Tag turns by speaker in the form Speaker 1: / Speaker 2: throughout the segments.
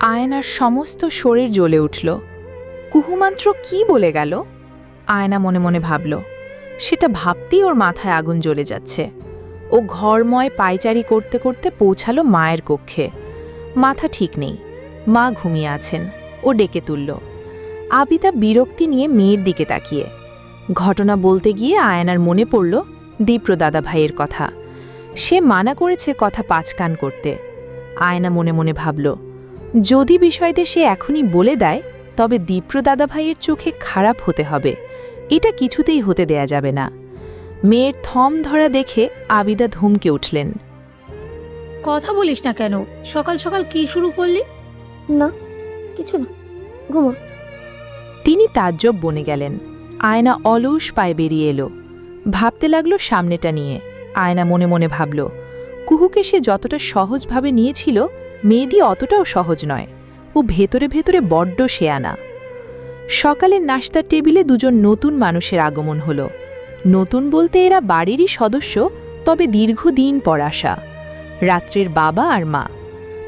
Speaker 1: আয়নার সমস্ত শরীর জ্বলে উঠল। কুহুমাত্র কি বলে গেল? আয়না মনে মনে ভাবল। সেটা ভাবতেই ওর মাথায় আগুন জ্বলে যাচ্ছে। ও ঘরময় পায়চারি করতে করতে পৌঁছালো মায়ের কক্ষে। মাথা ঠিক নেই, মা ঘুমিয়ে আছেন। ও ডেকে তুলল। আবিদা বিরক্তি নিয়ে মেয়ের দিকে তাকিয়ে। ঘটনা বলতে গিয়ে আয়নার মনে পড়ল দীপ্র দাদাভাইয়ের কথা। সে মানা করেছে কথা পাঁচকান করতে। আয়না মনে মনে ভাবল, যদি বিষয়টা সে এখনই বলে দেয় তবে দীপ্র দাদাভাইয়ের চোখে খারাপ হতে হবে। এটা কিছুতেই হতে দেয়া যাবে না। মেয়ের থম ধরা দেখে আবিদা ধমকে উঠলেন।
Speaker 2: কথা বলিস না কেন? সকাল সকাল কি শুরু করলি?
Speaker 3: না, কিছু না, ঘুমো।
Speaker 1: তিনি তাজ্জব বনে গেলেন। আয়না অলস পায়ে বেরিয়ে এলো। ভাবতে লাগলো সামনেটা নিয়ে। আয়না মনে মনে ভাবল, কুহুকে সে যতটা সহজভাবে নিয়েছিল, মেয়েদি অতটাও সহজ নয়। ও ভেতরে ভেতরে বড্ড শেয়ানা। সকালের নাশতার টেবিলে দুজন নতুন মানুষের আগমন হলো। নতুন বলতে এরা বাড়িরই সদস্য, তবে দীর্ঘদিন পর আসা। রাত্রের বাবা আর মা।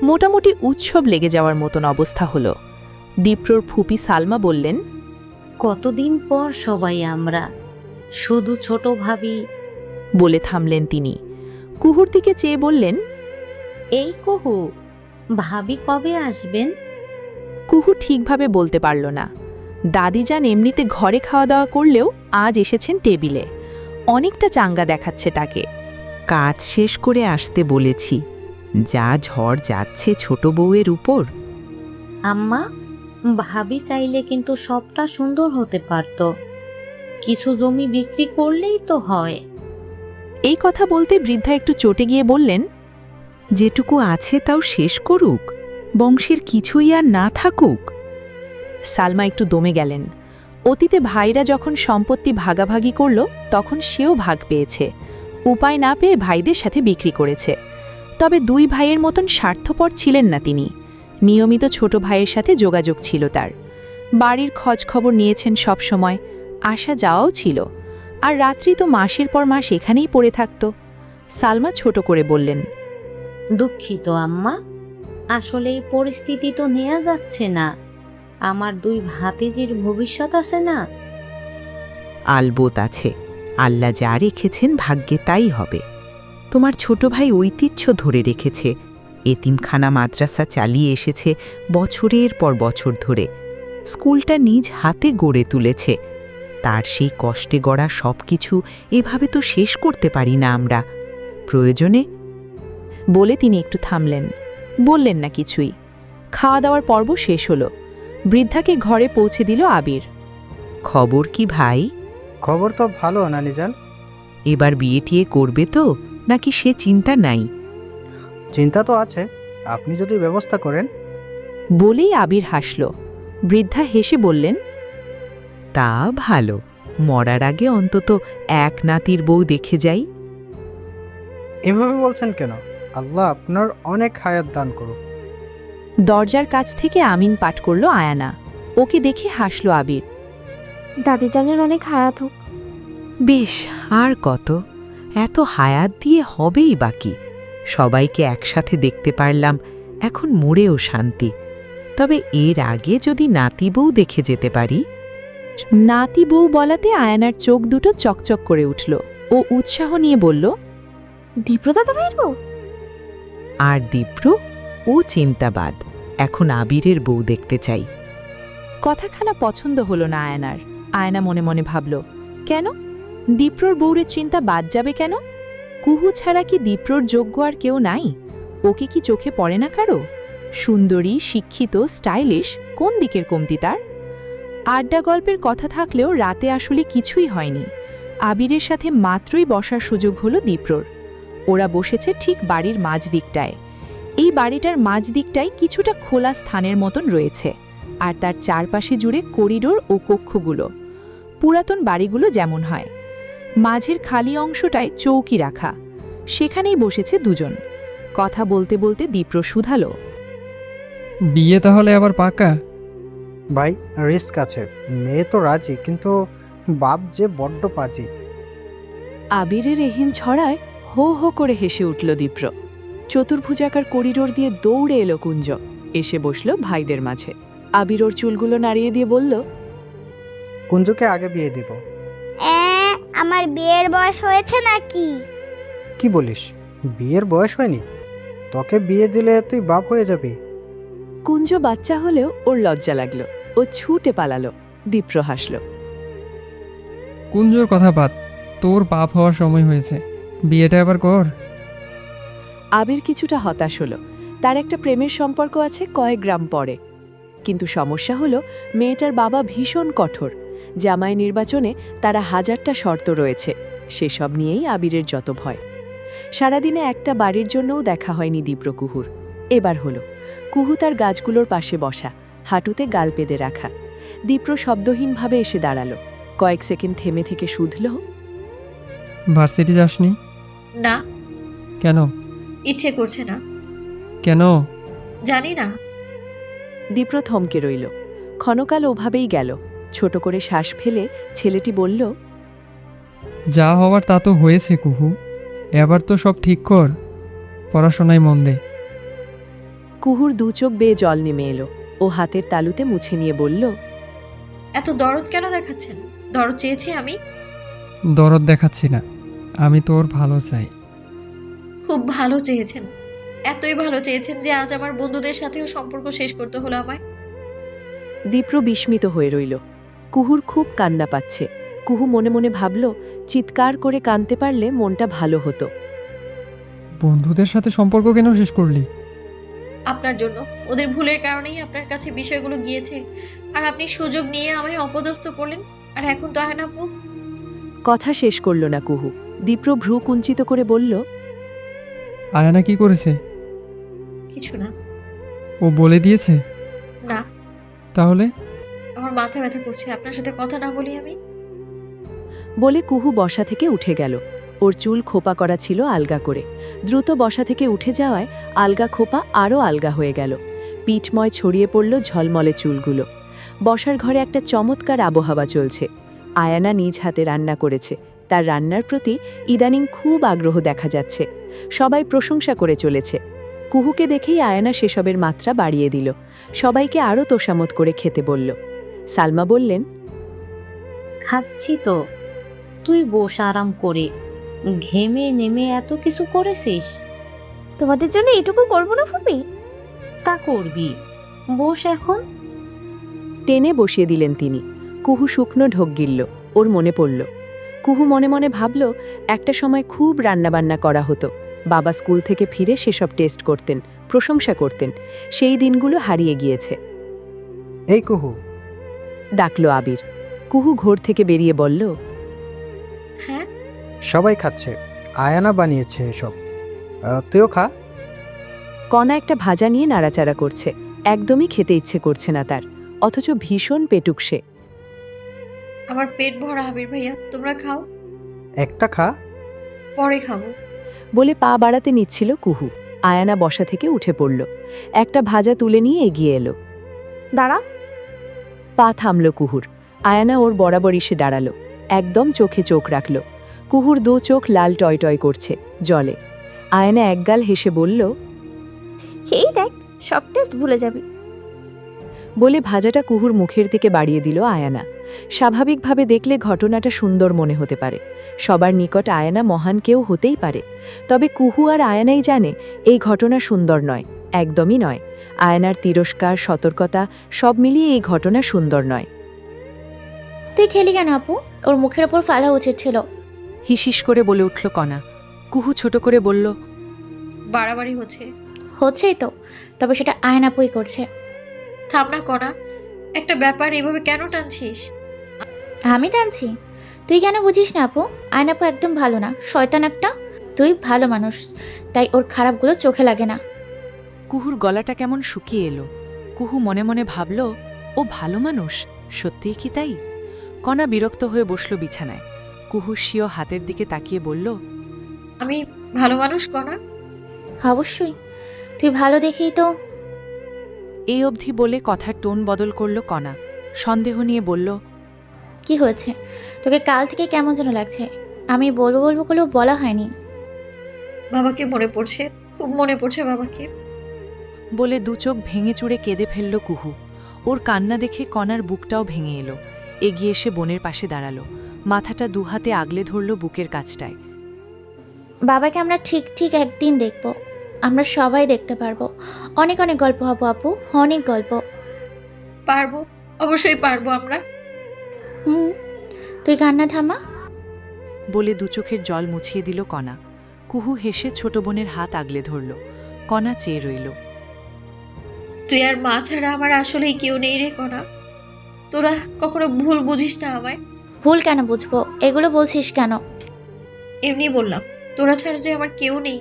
Speaker 1: মোটামুটি উৎসব লেগে যাওয়ার মতন অবস্থা হলো। দীপ্রর ফুপি সালমা বললেন,
Speaker 4: কতদিন পর সবাই আমরা, শুধু ছোট ভাবি।
Speaker 1: বলে থামলেন তিনি। কুহুর দিকে চেয়ে বললেন,
Speaker 4: এই কুহু, ভাবি কবে আসবেন?
Speaker 1: কুহু ঠিকভাবে বলতে পারল না। দাদিজান এমনিতে ঘরে খাওয়া দাওয়া করলেও আজ এসেছেন টেবিলে। অনেকটা চাঙ্গা দেখাচ্ছে তাকে।
Speaker 5: কাজ শেষ করে আসতে বলেছি। যা ঝড় যাচ্ছে ছোট বউয়ের উপর।
Speaker 4: আম্মা, ভাবি চাইলে কিন্তু সবটা সুন্দর হতে পারত। কিছু জমি বিক্রি করলেই তো হয়।
Speaker 1: এই কথা বলতে বৃদ্ধা একটু চটে গিয়ে বললেন,
Speaker 5: যেটুকু আছে তাও শেষ করুক, বংশের কিছুই আর না থাকুক।
Speaker 1: সালমা একটু দমে গেলেন। অতীতে ভাইরা যখন সম্পত্তি ভাগাভাগি করল তখন সেও ভাগ পেয়েছে। উপায় না পেয়ে ভাইদের সাথে বিক্রি করেছে। তবে দুই ভাইয়ের মতন স্বার্থপর ছিলেন না তিনি। নিয়মিত ছোট ভাইয়ের সাথে যোগাযোগ ছিল তার। বাড়ির খোঁজখবর নিয়েছেন সব সময়, আসা যাওয়াও ছিল। আর রাত্রি তো মাসের পর মাস এখানেই পড়ে থাকত। সালমা ছোট করে বললেন,
Speaker 4: দুঃখিত আম্মা, আসলে এই পরিস্থিতি তো নেওয়া যাচ্ছে না। আমার দুই ভাতিজির ভবিষ্যৎ আছে না।
Speaker 5: আলবত আছে, আল্লাহ যা রেখেছেন ভাগ্যে তাই হবে। তোমার ছোট ভাই ঐতিহ্য ধরে রেখেছে। এতিমখানা মাদ্রাসা চালিয়ে এসেছে বছরের পর বছর ধরে। স্কুলটা নিজ হাতে গড়ে তুলেছে। তার সেই কষ্টে গড়া সব কিছু এভাবে তো শেষ করতে পারি না আমরা। প্রয়োজনে
Speaker 1: বলে তিনি একটু থামলেন, বললেন না কিছুই। খাওয়া দাওয়ার পর্ব শেষ হলো। বৃদ্ধাকে ঘরে পৌঁছে দিল আবির।
Speaker 5: খবর কি ভাই?
Speaker 6: খবর তো ভালো নানিজান।
Speaker 5: এবার বিয়ে টিয়ে করবে তো, নাকি সে চিন্তা নাই?
Speaker 6: চিন্তা তো আছে, আপনি যদি ব্যবস্থা করেন।
Speaker 1: বলেই আবির হাসল। বৃদ্ধা হেসে বললেন,
Speaker 5: তা ভালো, মরার আগে অন্তত এক নাতির বউ দেখে যাই।
Speaker 6: এভাবে বলছেন কেন? আল্লাহ আপনার অনেক হায়াত দান করুক।
Speaker 1: দরজার কাছ থেকে আমিন পাঠ করল আয়ানা। ওকে দেখে হাসল আবির।
Speaker 3: দাদিজানের অনেক হায়াত হোক।
Speaker 5: বেশ, আর কত, এত হায়াত দিয়ে হবেই বাকি। সবাইকে একসাথে দেখতে পারলাম, এখন মরেও শান্তি। তবে এর আগে যদি নাতি বউ দেখে যেতে পারি।
Speaker 1: নাতি বউ বলাতে আয়ানার চোখ দুটো চকচক করে উঠল। ও উৎসাহ নিয়ে বলল,
Speaker 3: দীপ্র দাদাভাইয়ের বউ?
Speaker 5: আর দীপ্র? ও চিন্তাবাদ, এখন আবিরের বউ দেখতে চাই।
Speaker 1: কথাখানা পছন্দ হলো না আয়নার। আয়না মনে মনে ভাবল, কেন দীপ্রর বউরের চিন্তা বাদ যাবে কেন? কুহু ছাড়া কি দীপ্রর যোগ্য আর কেউ নাই? ওকে কি চোখে পড়ে না কারো? সুন্দরী, শিক্ষিত, স্টাইলিশ, কোন দিকের কমতি তার? আড্ডা গল্পের কথা থাকলেও রাতে আসলে কিছুই হয়নি। আবিরের সাথে মাত্রই বসার সুযোগ হলো দীপ্রর। ওরা বসেছে ঠিক বাড়ির মাঝ দিকটায়। এই বাড়িটার মাঝ দিকটায় কিছুটা খোলা স্থানের মতন রয়েছে, আর তার চারপাশে জুড়ে করিডোর ও কক্ষগুলো। পুরাতন বাড়িগুলো যেমন হয়। মাঝের খালি অংশটায় চৌকি রাখা। সেখানেই বসেছে দুজন। কথা বলতে বলতে দীপ্র শুধালো,
Speaker 7: বিয়ে তাহলে আবার পাকা?
Speaker 6: ভাই, রিস্ক আছে। মেয়ে তো রাজি, কিন্তু বাপ যে বড্ড পাজি।
Speaker 1: আবিরের এহেন ছড়ায় হো হো করে হেসে উঠল দীপ্র। চতুর্ভুজাকার করিডোর দিয়ে দৌড়ে এলো কুঞ্জ। এসে বসলো ভাইদের মাঝে। আবির ওর চুলগুলো নাড়িয়ে দিয়ে বলল,
Speaker 6: কুঞ্জুকে আগে বিয়ে দিব।
Speaker 8: আমার বিয়ের বয়স হয়েছে নাকি?
Speaker 6: কি বলিস, বিয়ের বয়স হয়নি? তোকে বিয়ে দিলে তুই বাপ হয়ে যাবি।
Speaker 1: কুঞ্জ বাচ্চা হলেও ওর লজ্জা লাগলো। ও ছুটে পালালো। দীপ্র হাসল।
Speaker 7: কুঞ্জোর কথা বাদ, তোর বাপ হওয়ার সময় হয়েছে, বিয়েটা এবার কর।
Speaker 1: আবির কিছুটা হতাশ হলো। তার একটা প্রেমের সম্পর্ক আছে কয়েক গ্রাম পরে। কিন্তু সমস্যা হলো মেয়েটার বাবা ভীষণ কঠোর। জামাই নির্বাচনে তারা হাজারটা শর্ত রয়েছে। সেসব নিয়েই আবিরের যত ভয়। সারাদিনে একটা বাড়ির জন্যও দেখা হয়নি দীপ্র কুহুর। এবার হলো। কুহু তার গাছগুলোর পাশে বসা, হাঁটুতে গাল পেদে রাখা। দীপ্র শব্দহীনভাবে এসে দাঁড়ালো। কয়েক সেকেন্ড থেমে থেকে শুধল,
Speaker 7: ভার্সিটি যাসনি?
Speaker 9: না,
Speaker 7: কেন?
Speaker 9: ইচ্ছে করছে না।
Speaker 7: কেন?
Speaker 9: জানি না।
Speaker 1: দীপ্র থমকে রইল। ক্ষণকাল ওভাবেই গেল। ছোট করে শ্বাস ফেলে ছেলেটি বলল,
Speaker 7: যা হওয়ার তা তো হয়েছে কুহু, এবার তো সব ঠিক কর, পড়াশোনায় মন দে।
Speaker 1: কুহুর দু চোখ বেয়ে জল নেমে এলো। ও হাতের তালুতে মুছে নিয়ে বলল,
Speaker 9: এত দরদ কেন দেখাচ্ছেন? দরদ চেয়েছি আমি?
Speaker 7: দরদ দেখাচ্ছি না, আমি তোর ভালো চাই।
Speaker 9: খুব ভালো চেয়েছেন, এতই ভালো চেয়েছেন যে আজ আমার বন্ধুদের সাথেও সম্পর্ক শেষ করতে হলো আমায়।
Speaker 1: দীপ্র বিস্মিত হয়ে রইল। কুহুর খুব কান্না পাচ্ছে। কুহু মনে মনে ভাবল, চিৎকার করে কাঁদতে পারলে মনটা ভালো হতো।
Speaker 7: বন্ধুদের সাথে সম্পর্ক কেন শেষ করলি?
Speaker 9: আপনার জন্য, ওদের ভুলের কারণেই আপনার কাছে বিষয়গুলো গিয়েছে, আর আপনি সুযোগ নিয়ে আমায় অপদস্থ করলেন। আর এখন তো আয়ন আপু।
Speaker 1: কথা শেষ করল না কুহু। দীপ্র ভ্রু কুঞ্চিত করে বলল,
Speaker 7: আয়ানা কি করেছে?
Speaker 9: কিছু না।
Speaker 7: ও বলে দিয়েছে?
Speaker 9: না,
Speaker 7: তাহলে?
Speaker 9: আমার মাথা ব্যথা করছে, আপনার সাথে কথা না বলি আমি।
Speaker 1: বলে কুহু বসা থেকে উঠে গেল। ওর চুল খোপা করা ছিল আলগা করে। দ্রুত বসা থেকে উঠে যাওয়ায় আলগা খোপা আরও আলগা হয়ে গেল। পিঠময় ছড়িয়ে পড়ল ঝলমলে চুলগুলো। বসার ঘরে একটা চমৎকার আবহাওয়া চলছে। আয়ানা নিজ হাতে রান্না করেছে। তার রান্নার প্রতি ইদানিং খুব আগ্রহ দেখা যাচ্ছে। সবাই প্রশংসা করে চলেছে। কুহুকে দেখেই আয়ানা সেসবের মাত্রা বাড়িয়ে দিল। সবাইকে আরও তোষামত করে খেতে বলল। সালমা বললেন,
Speaker 4: খাচ্ছি তো, তুই বস আরাম করে। ঘেমে নেমে এত কিছু করেছিস?
Speaker 3: তোমাদের জন্য এটুকু করবো না ফুপি?
Speaker 4: তা করবি, বস এখন।
Speaker 1: টেনে বসিয়ে দিলেন তিনি। কুহু শুকনো ঢোক গিলল। ওর মনে পড়ল। কুহু মনে মনে ভাবল, একটা সময় খুব রান্নাবান্না করা হতো। বাবা স্কুল থেকে ফিরে সেসব টেস্ট করতেন, প্রশংসা করতেন। সেই দিনগুলো হারিয়ে গিয়েছে।
Speaker 6: এই কুহু,
Speaker 1: ডাকল আবির। কুহু ঘোর থেকে বেরিয়ে বলল,
Speaker 9: হ্যাঁ,
Speaker 6: সবাই খাচ্ছে, আয়ানা বানিয়েছে এসব, তুইও খা।
Speaker 1: কণা একটা ভাজা নিয়ে নাড়াচাড়া করছে। একদমই খেতে ইচ্ছে করছে না তার, অথচ ভীষণ পেটুক সে।
Speaker 9: আমার পেট ভরা আবির ভাইয়া, তোমরা খাও,
Speaker 6: একটা খা।
Speaker 9: পরে খাবো।
Speaker 1: বলে পা বাড়াতে নিচ্ছিল কুহু। আয়ানা বসা থেকে উঠে পড়ল। একটা ভাজা তুলে নিয়ে এগিয়ে এলো।
Speaker 3: দাঁড়া।
Speaker 1: পা থামল কুহুর। আয়ানা ওর বরাবর এসে দাঁড়ালো। একদম চোখে চোখ রাখল। কুহুর দু চোখ লাল টয় টয় করছে জলে। আয়ানা একগাল হেসে বলল,
Speaker 3: এই দেখ, সব টেস্ট ভুলে যাবি।
Speaker 1: বলে ভাজাটা কুহুর মুখের দিকে বাড়িয়ে দিল আয়ানা। স্বাভাবিকভাবে দেখলে ঘটনাটা সুন্দর মনে হতে পারে। সবার নিকট আয়ানা মহান কেউ হতেই পারে। তবে কুহু আর আয়ানাই জানে এই ঘটনা সুন্দর নয়, একদমই নয়। আয়ানার তিরস্কার, সতর্কতা সব মিলিয়ে এই ঘটনা সুন্দর নয়।
Speaker 10: তুই খেলি কেন আপু? ওর মুখের ওপর ফালা উচিত ছিল।
Speaker 5: হিসিস করে বলে উঠল কণা। কুহু ছোট করে বলল,
Speaker 9: বাড়াবাড়ি হচ্ছে।
Speaker 10: হচ্ছেই তো, তবে সেটা আয়ন আপুই করছে।
Speaker 9: থাম না কণা, একটা ব্যাপার এভাবে কেন টানছিস?
Speaker 10: আমি টানছি? তুই কেন বুঝিস না আপু? আয়ন আপু একদম ভালো না, শয়তান একটা। তুই ভালো মানুষ, তাই ওর খারাপগুলো চোখে লাগে না।
Speaker 5: কুহুর গলাটা কেমন শুকিয়ে এলো। কুহু মনে মনে ভাবল, ও ভালো মানুষ, সত্যিই কি তাই? কণা বিরক্ত হয়ে বসল বিছানায়। কুহু স্বীয় হাতের দিকে তাকিয়ে বলল,
Speaker 9: আমি ভালো মানুষ কণা?
Speaker 10: অবশ্যই, তুই ভালো দেখেই তো।
Speaker 5: এই অবধি বলে কথার টোন বদল করল কণা। সন্দেহ নিয়ে বলল,
Speaker 10: কি হয়েছে? তোকে কাল থেকে কেমন যেন লাগছে। আমি বলবো বলবো করলেও বলা হয়নি।
Speaker 9: বাবাকে মনে পড়ছে, খুব মনে পড়ছে বাবাকে।
Speaker 1: বলে দু চোখ ভেঙে চুড়ে কেঁদে ফেলল কুহু। ওর কান্না দেখে কণার বুকটাও ভেঙে এলো। এগিয়ে এসে বোনের পাশে দাঁড়ালো, মাথাটা দুহাতে আগলে ধরল বুকের কাছটায়।
Speaker 10: বাবাকে আমরা ঠিক ঠিক একদিন দেখব, আমরা সবাই দেখতে পারবো। অনেক অনেক গল্প হবো আপু, অনেক গল্প।
Speaker 9: পারবো, অবশ্যই পারবো আমরা।
Speaker 10: তুই কান্না থামা।
Speaker 1: বলে দু চোখের জল মুছিয়ে দিল কণা। কুহু হেসে ছোট বোনের হাত আগলে ধরল। কণা চেয়ে রইল।
Speaker 9: তুই আর মা ছাড়া আমার আসলেই কেউ নেই রে কণা। তোরা কখনো ভুল বুঝিস না আমায়।
Speaker 10: ভুল কেন বুঝবো? এগুলো বলছিস কেন?
Speaker 9: এমনি বললাম, তোরা ছাড়া যে আমার কেউ নেই।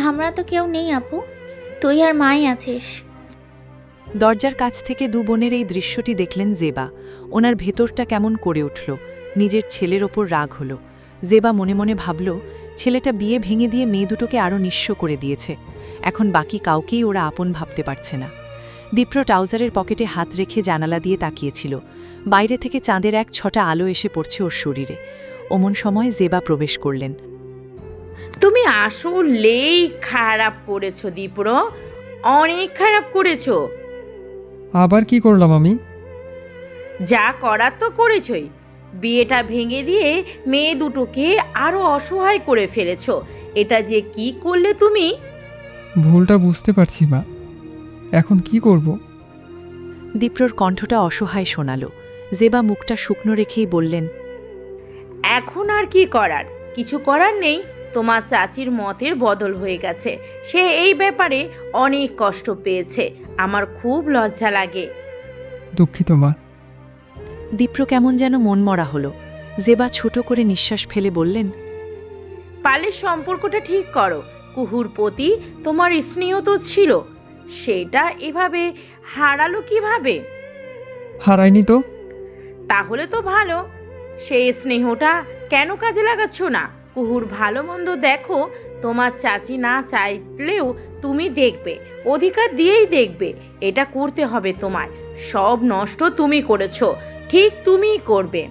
Speaker 10: আমরা তো কেউ নেই আপু, তুই আর মাই আছিস।
Speaker 1: দরজার কাছ থেকে দু বোনের এই দৃশ্যটি দেখলেন জেবা। ওনার ভেতরটা কেমন করে উঠল। নিজের ছেলের ওপর রাগ হলো। জেবা মনে মনে ভাবল, ছেলেটা বিয়ে ভেঙে দিয়ে মেয়ে দুটোকে আরও নিঃস্ব করে দিয়েছে। এখন বাকি কাউকেই ওরা আপন ভাবতে পারছে না। দীপ্র ট্রাউজারের পকেটে হাত রেখে জানালা দিয়ে তাকিয়েছিল। বাইরে থেকে চাঁদের এক ছটা আলো এসে পড়ছে ওর শরীরে। অমন সময় জেবা প্রবেশ করলেন।
Speaker 11: তুমি আসলেই খারাপ করেছো দীপ্র, অনেক খারাপ করেছো।
Speaker 7: আবার কি করলাম আমি?
Speaker 11: যা করার তো করেছই। বিয়েটা ভেঙে দিয়ে মেয়ে দুটোকে আরো অসহায় করে ফেলেছো। এটা যে কি করলে তুমি?
Speaker 7: ভুলটা বুঝতে পারছি মা, এখন কি করব?
Speaker 1: দীপ্রর কণ্ঠটা অসহায় শোনালো। জেবা মুখটা শুকনো রেখেই বললেন,
Speaker 11: এখন আর কি করার? কিছু করার নেই। তোমার চাচির মতের বদল হয়ে গেছে। সে এই ব্যাপারে অনেক কষ্ট পেয়েছে। আমার খুব লজ্জা লাগে।
Speaker 7: দুঃখিত মা।
Speaker 1: দীপ্র কেমন যেন মনমরা হলো। জেবা ছোট করে নিঃশ্বাস ফেলে বললেন,
Speaker 11: পালে সম্পর্কটা ঠিক করো। কুহুর প্রতি তোমার স্নেহ তো ছিল, সেটা এভাবে হারালো কিভাবে?
Speaker 7: হারায়নি তো।
Speaker 11: তাহলে তো ভালো। সেই স্নেহটা কেন কাজে লাগাচ্ছ না? কুহুর ভালো মন্দ দেখো। তোমার চাচি না চাইলেও তুমি দেখবে, অধিকার দিয়েই দেখবে। এটা করতে হবে তোমায়। সব নষ্ট তুমি করেছো, ঠিক তুমিই করবে।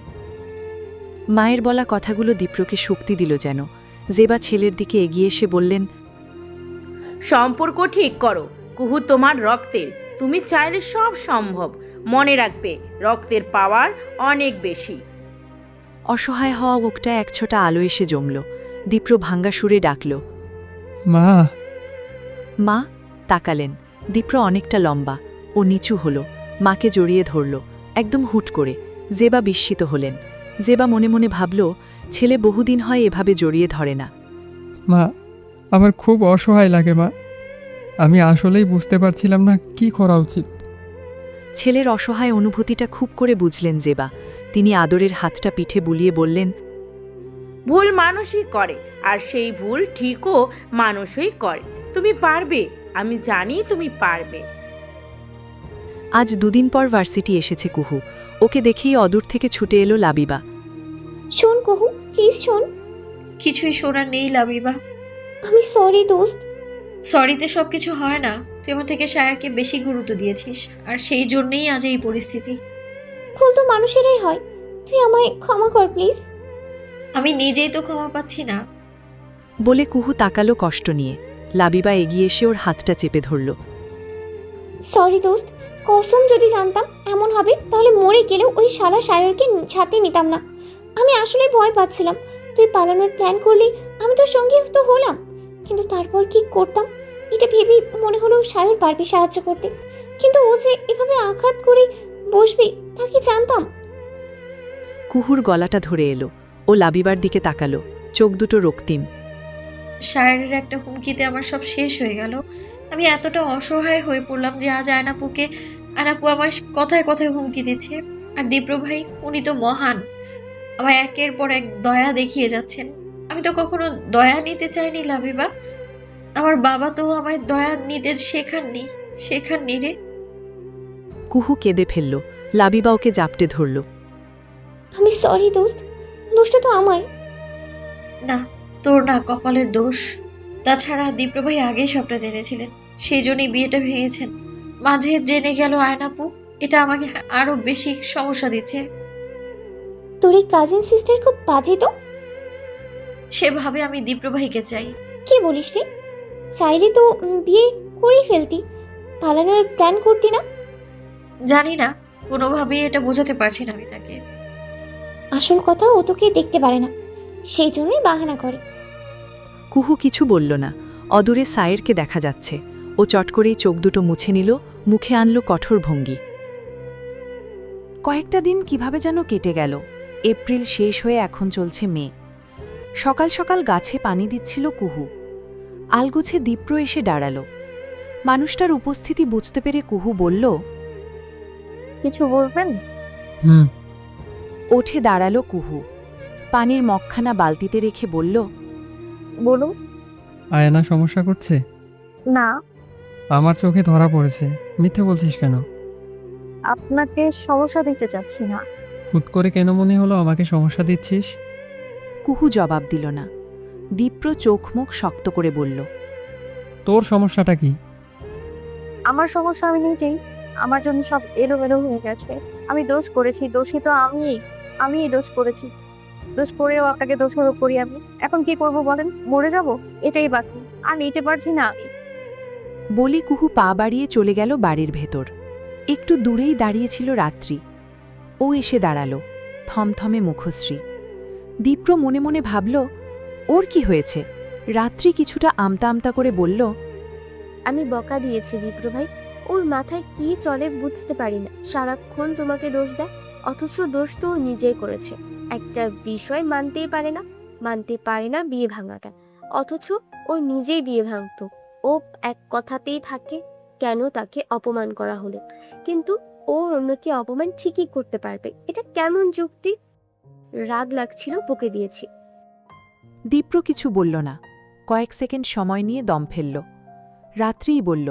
Speaker 1: মায়ের বলা কথাগুলো দীপ্রকে শক্তি দিল যেন। জেবা ছেলের দিকে এগিয়ে এসে বললেন,
Speaker 11: সম্পর্ক ঠিক করো। কুহু তোমার রক্তের, তুমি চাইলে সব সম্ভব। মনে রাখবে, রক্তের পাওয়ার অনেক বেশি।
Speaker 1: অসহায় হওয়া মুখটা একছোটা আলো এসে জমল। দীপ্র ভাঙ্গা সুরে ডাকল,
Speaker 7: মা।
Speaker 1: মা। তাকালেন। দীপ্র অনেকটা লম্বা। ও নিচু হল, মাকে জড়িয়ে ধরল একদম হুট করে। জেবা বিস্মিত হলেন। জেবা মনে মনে ভাবল, ছেলে বহুদিন হয় এভাবে জড়িয়ে ধরে না।
Speaker 7: মা, আমার খুব অসহায় লাগে মা। আমি আসলেই বুঝতে পারছিলাম না কি করা উচিত।
Speaker 1: ছেলের অসহায় অনুভূতিটা খুব করে বুঝলেন জেবা। তিনি আদরের হাতটা পিঠে বুলিয়ে বললেন,
Speaker 11: ভুল মানুষই করে, আর সেই ভুল ঠিকও মানুষই করে। তুমি পারবে, আমি জানি তুমি পারবে।
Speaker 1: আজ দুদিন পর ভার্সিটি এসেছে কুহু। ওকে দেখেই অদূর থেকে ছুটে এলো লাবিবা।
Speaker 10: শোন কুহু, প্লিজ শোন।
Speaker 9: কিছুই শোনার নেই লাবিবা।
Speaker 10: আমি সরি দোস্ত।
Speaker 9: সরিতে সবকিছু হয় না। তুই আমার থেকে শায়ারকে বেশি গুরুত্ব দিয়েছিস, আর সেই জন্যই আজ এই পরিস্থিতি।
Speaker 10: ভুল তো মানুষেরাই হয়, তুই আমায় ক্ষমা কর প্লিজ।
Speaker 9: আমি নিজেই তো ক্ষমা পাচ্ছি না।
Speaker 1: বলে কুহু তাকালো কষ্ট নিয়ে। লাবিবা এগিয়ে এসে ওর হাতটা চেপে ধরল।
Speaker 10: সরি দোস্ত, কসম যদি জানতাম এমন হবে তাহলে মরে গেলেও ওই শালা শায়রকে সাথে নিতাম না। আমি আসলে ভয় পাচ্ছিলাম। তুই পালানোর প্ল্যান করলি, আমি তোর সঙ্গে তো হলাম, কিন্তু তারপর কি করতাম এটা ভেবেই মনে হলো শায়র পারবে সাহায্য করতে। কিন্তু ও যে এভাবে আঘাত করে বসবে তা কি জানতাম?
Speaker 1: কুহুর গলাটা ধরে এলো। ও লাবিবার দিকে তাকালো, চোখ দুটো রক্তিম।
Speaker 9: শায়ারের একটা হুমকিতে আমার সব শেষ হয়ে গেল। আমি এতটা অসহায় হয়ে পড়লাম যে আজ আয়নাপু আমার কথায় কথায় হুমকি দিচ্ছে। আর দীপ্র ভাই, উনি তো মহান, আমায় একের পর এক দয়া দেখিয়ে যাচ্ছেন। আমি তো কখনো দয়া নিতে চাইনি লাবিবা। আমার বাবা তো আমায় দয়া নিতে শেখাননি রে।
Speaker 1: কুহু কেঁদে ফেলল। লাবিবা ওকে জাপটে ধরল।
Speaker 10: আমি সরি দোস্ত, দোষটা তো আমার
Speaker 9: না, তোর না, কপালের দোষ। তাছাড়া দীপ্র ভাই আগেই সবটা জেনেছিলেন, সেই জন্যই বিয়েটা ভেঙেছেন। মাঝে জেনে গেল আয়নাপু, এটা আমাকে আরো বেশি সমস্যা দিচ্ছে।
Speaker 10: তোর এই কাজিন সিস্টার খুব বাজে তো।
Speaker 9: সেভাবে আমি দীপ্র ভাইকে চাই।
Speaker 10: কি বলিস রে? চাইলে তো বিয়ে করেই ফেলতি, পালানোর প্ল্যান করতি না?
Speaker 9: জানি না, কোনোভাবেই এটা বোঝাতে পারছি না আমি তাকে।
Speaker 10: আসল কথা ও তোকে দেখতে পারে না, সেই জন্যই বাহানা করে।
Speaker 1: কুহু কিছু বলল না। অদূরে সায়েরকে দেখা যাচ্ছে। ও চট করেই চোখ দুটো মুছে নিল, মুখে আনল কঠোর ভঙ্গি। কয়েকটা দিন কিভাবে যেন কেটে গেল। এপ্রিল শেষ হয়ে এখন চলছে মে। সকাল সকাল গাছে পানি দিচ্ছিল কুহু। আলগোছে দীপ্র এসে দাঁড়ালো। মানুষটার উপস্থিতি বুঝতে পেরে কুহু বলল,
Speaker 3: কিছু বলবেন?
Speaker 7: হুম।
Speaker 1: ওঠে দাঁড়ালো কুহু। পানির মগখানা বালতিতে রেখে বলল,
Speaker 3: বলুন।
Speaker 7: আয়না সমস্যা করছে?
Speaker 3: না,
Speaker 7: আমার চোখে ধরা পড়েছে। মিথ্যে বলছিস কেন?
Speaker 3: আপনাকে সমস্যা দিতে চাচ্ছি না।
Speaker 7: হুট করে কেন মনে হলো আমাকে সমস্যা দিচ্ছিস?
Speaker 1: কুহু জবাব দিল না। দীপ্র চোখ মুখ শক্ত করে বলল,
Speaker 7: তোর সমস্যাটা কি?
Speaker 3: আমার সমস্যা আমি নিজেই। আমার জন্য সব এলোমেলো হয়ে গেছে। আমি দোষ করেছি, দোষী তো আমিই দোষ করেছি। দোষ করেও আপনাকে দোষারোপ করি আমি। এখন কি করব বলেন? মরে যাব, এটাই বাকি। আর নিতে পারছি না আমি।
Speaker 1: বলে কুহু পা বাড়িয়ে চলে গেল বাড়ির ভেতর। একটু দূরেই দাঁড়িয়েছিল রাত্রি। ও এসে দাঁড়ালো, থমথমে মুখশ্রী। দীপ্র মনে মনে ভাবল, ওর কি হয়েছে? রাত্রি কিছুটা আমতা আমতা করে বলল,
Speaker 10: আমি বকা দিয়েছি দীপ্র ভাই, ওর মাথায় কি চলে বুঝতে পারি না। সারাক্ষণ তোমাকে দোষ দেয়, অথচ দোষ তো ও নিজেই করেছে। একটা বিষয় মানতে পারে না বিয়ে ভাঙাটা, অথচ ও নিজেই বিয়ে ভাঙতো। ও এক কথাতেই থাকে, কেন তাকে অপমান করা হলো, কিন্তু ও অন্যকে অপমান ঠিকই করতে পারবে, এটা কেমন যুক্তি? রাগ লাগছিল, বকে দিয়েছি।
Speaker 1: দীপ্র কিছু বলল না। কয়েক সেকেন্ড সময় নিয়ে দম ফেলল। রাত্রিই বলল,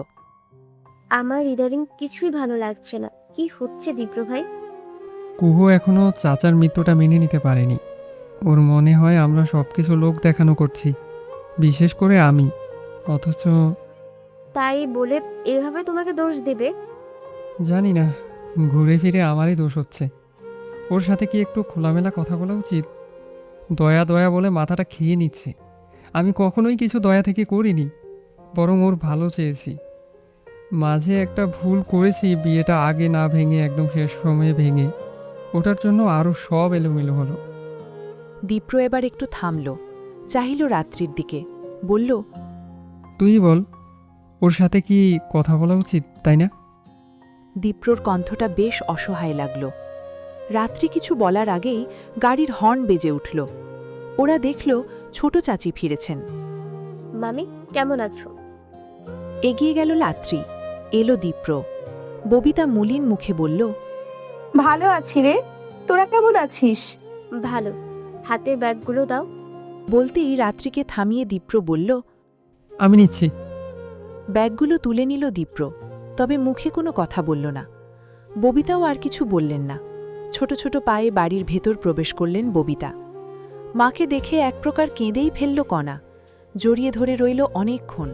Speaker 10: আমার ইদারিং কিছুই ভালো লাগছে না। কি হচ্ছে দীপ্র ভাই?
Speaker 7: কুহু এখনো চাচার মৃত্যুটা মেনে নিতে পারেনি। ওর মনে হয় আমরা সবকিছু লোক দেখানো করছি, বিশেষ করে আমি। অথচ
Speaker 10: তাই বলে এভাবে তোমাকে দোষ দেবে?
Speaker 7: জানি না, ঘুরে ফিরে আমারই দোষ হচ্ছে। ওর সাথে কি একটু খোলামেলা কথা বলা উচিত? দয়া দয়া বলে মাথাটা খেয়ে নিচ্ছে। আমি কখনোই কিছু দয়া থেকে করিনি, বরং ওর ভালো চেয়েছি। মাঝে একটা ভুল করেছি, বিয়েটা আগে না ভেঙে একদম শেষ সময়ে ভেঙে। ওটার জন্য আরও সব এলোমেলো হলো।
Speaker 1: দীপ্র এবার একটু থামল, চাহিল রাত্রির দিকে, বলল,
Speaker 7: তুই বল, ওর সাথে কি কথা বলা উচিত, তাই না?
Speaker 1: দীপ্রর কণ্ঠটা বেশ অসহায় লাগল। রাত্রি কিছু বলার আগেই গাড়ির হর্ন বেজে উঠল। ওরা দেখল ছোট চাচি ফিরেছেন।
Speaker 10: মামি কেমন আছো?
Speaker 1: এগিয়ে গেল রাত্রি। এলো দীপ্র। ববিতা মলিন মুখে বলল,
Speaker 12: ভালো আছি রে, তোরা কেমন আছিস?
Speaker 10: ভালো। হাতের ব্যাগগুলো দাও।
Speaker 1: বলতেই রাত্রিকে থামিয়ে দীপ্র বলল,
Speaker 7: আমি নিচ্ছি।
Speaker 1: ব্যাগগুলো তুলে নিল দীপ্র, তবে মুখে কোনো কথা বলল না। ববিতাও আর কিছু বললেন না। ছোট ছোট পায়ে বাড়ির ভেতর প্রবেশ করলেন ববিতা। মাকে দেখে এক প্রকার কেঁদেই ফেলল কণা। জড়িয়ে ধরে রইল অনেকক্ষণ।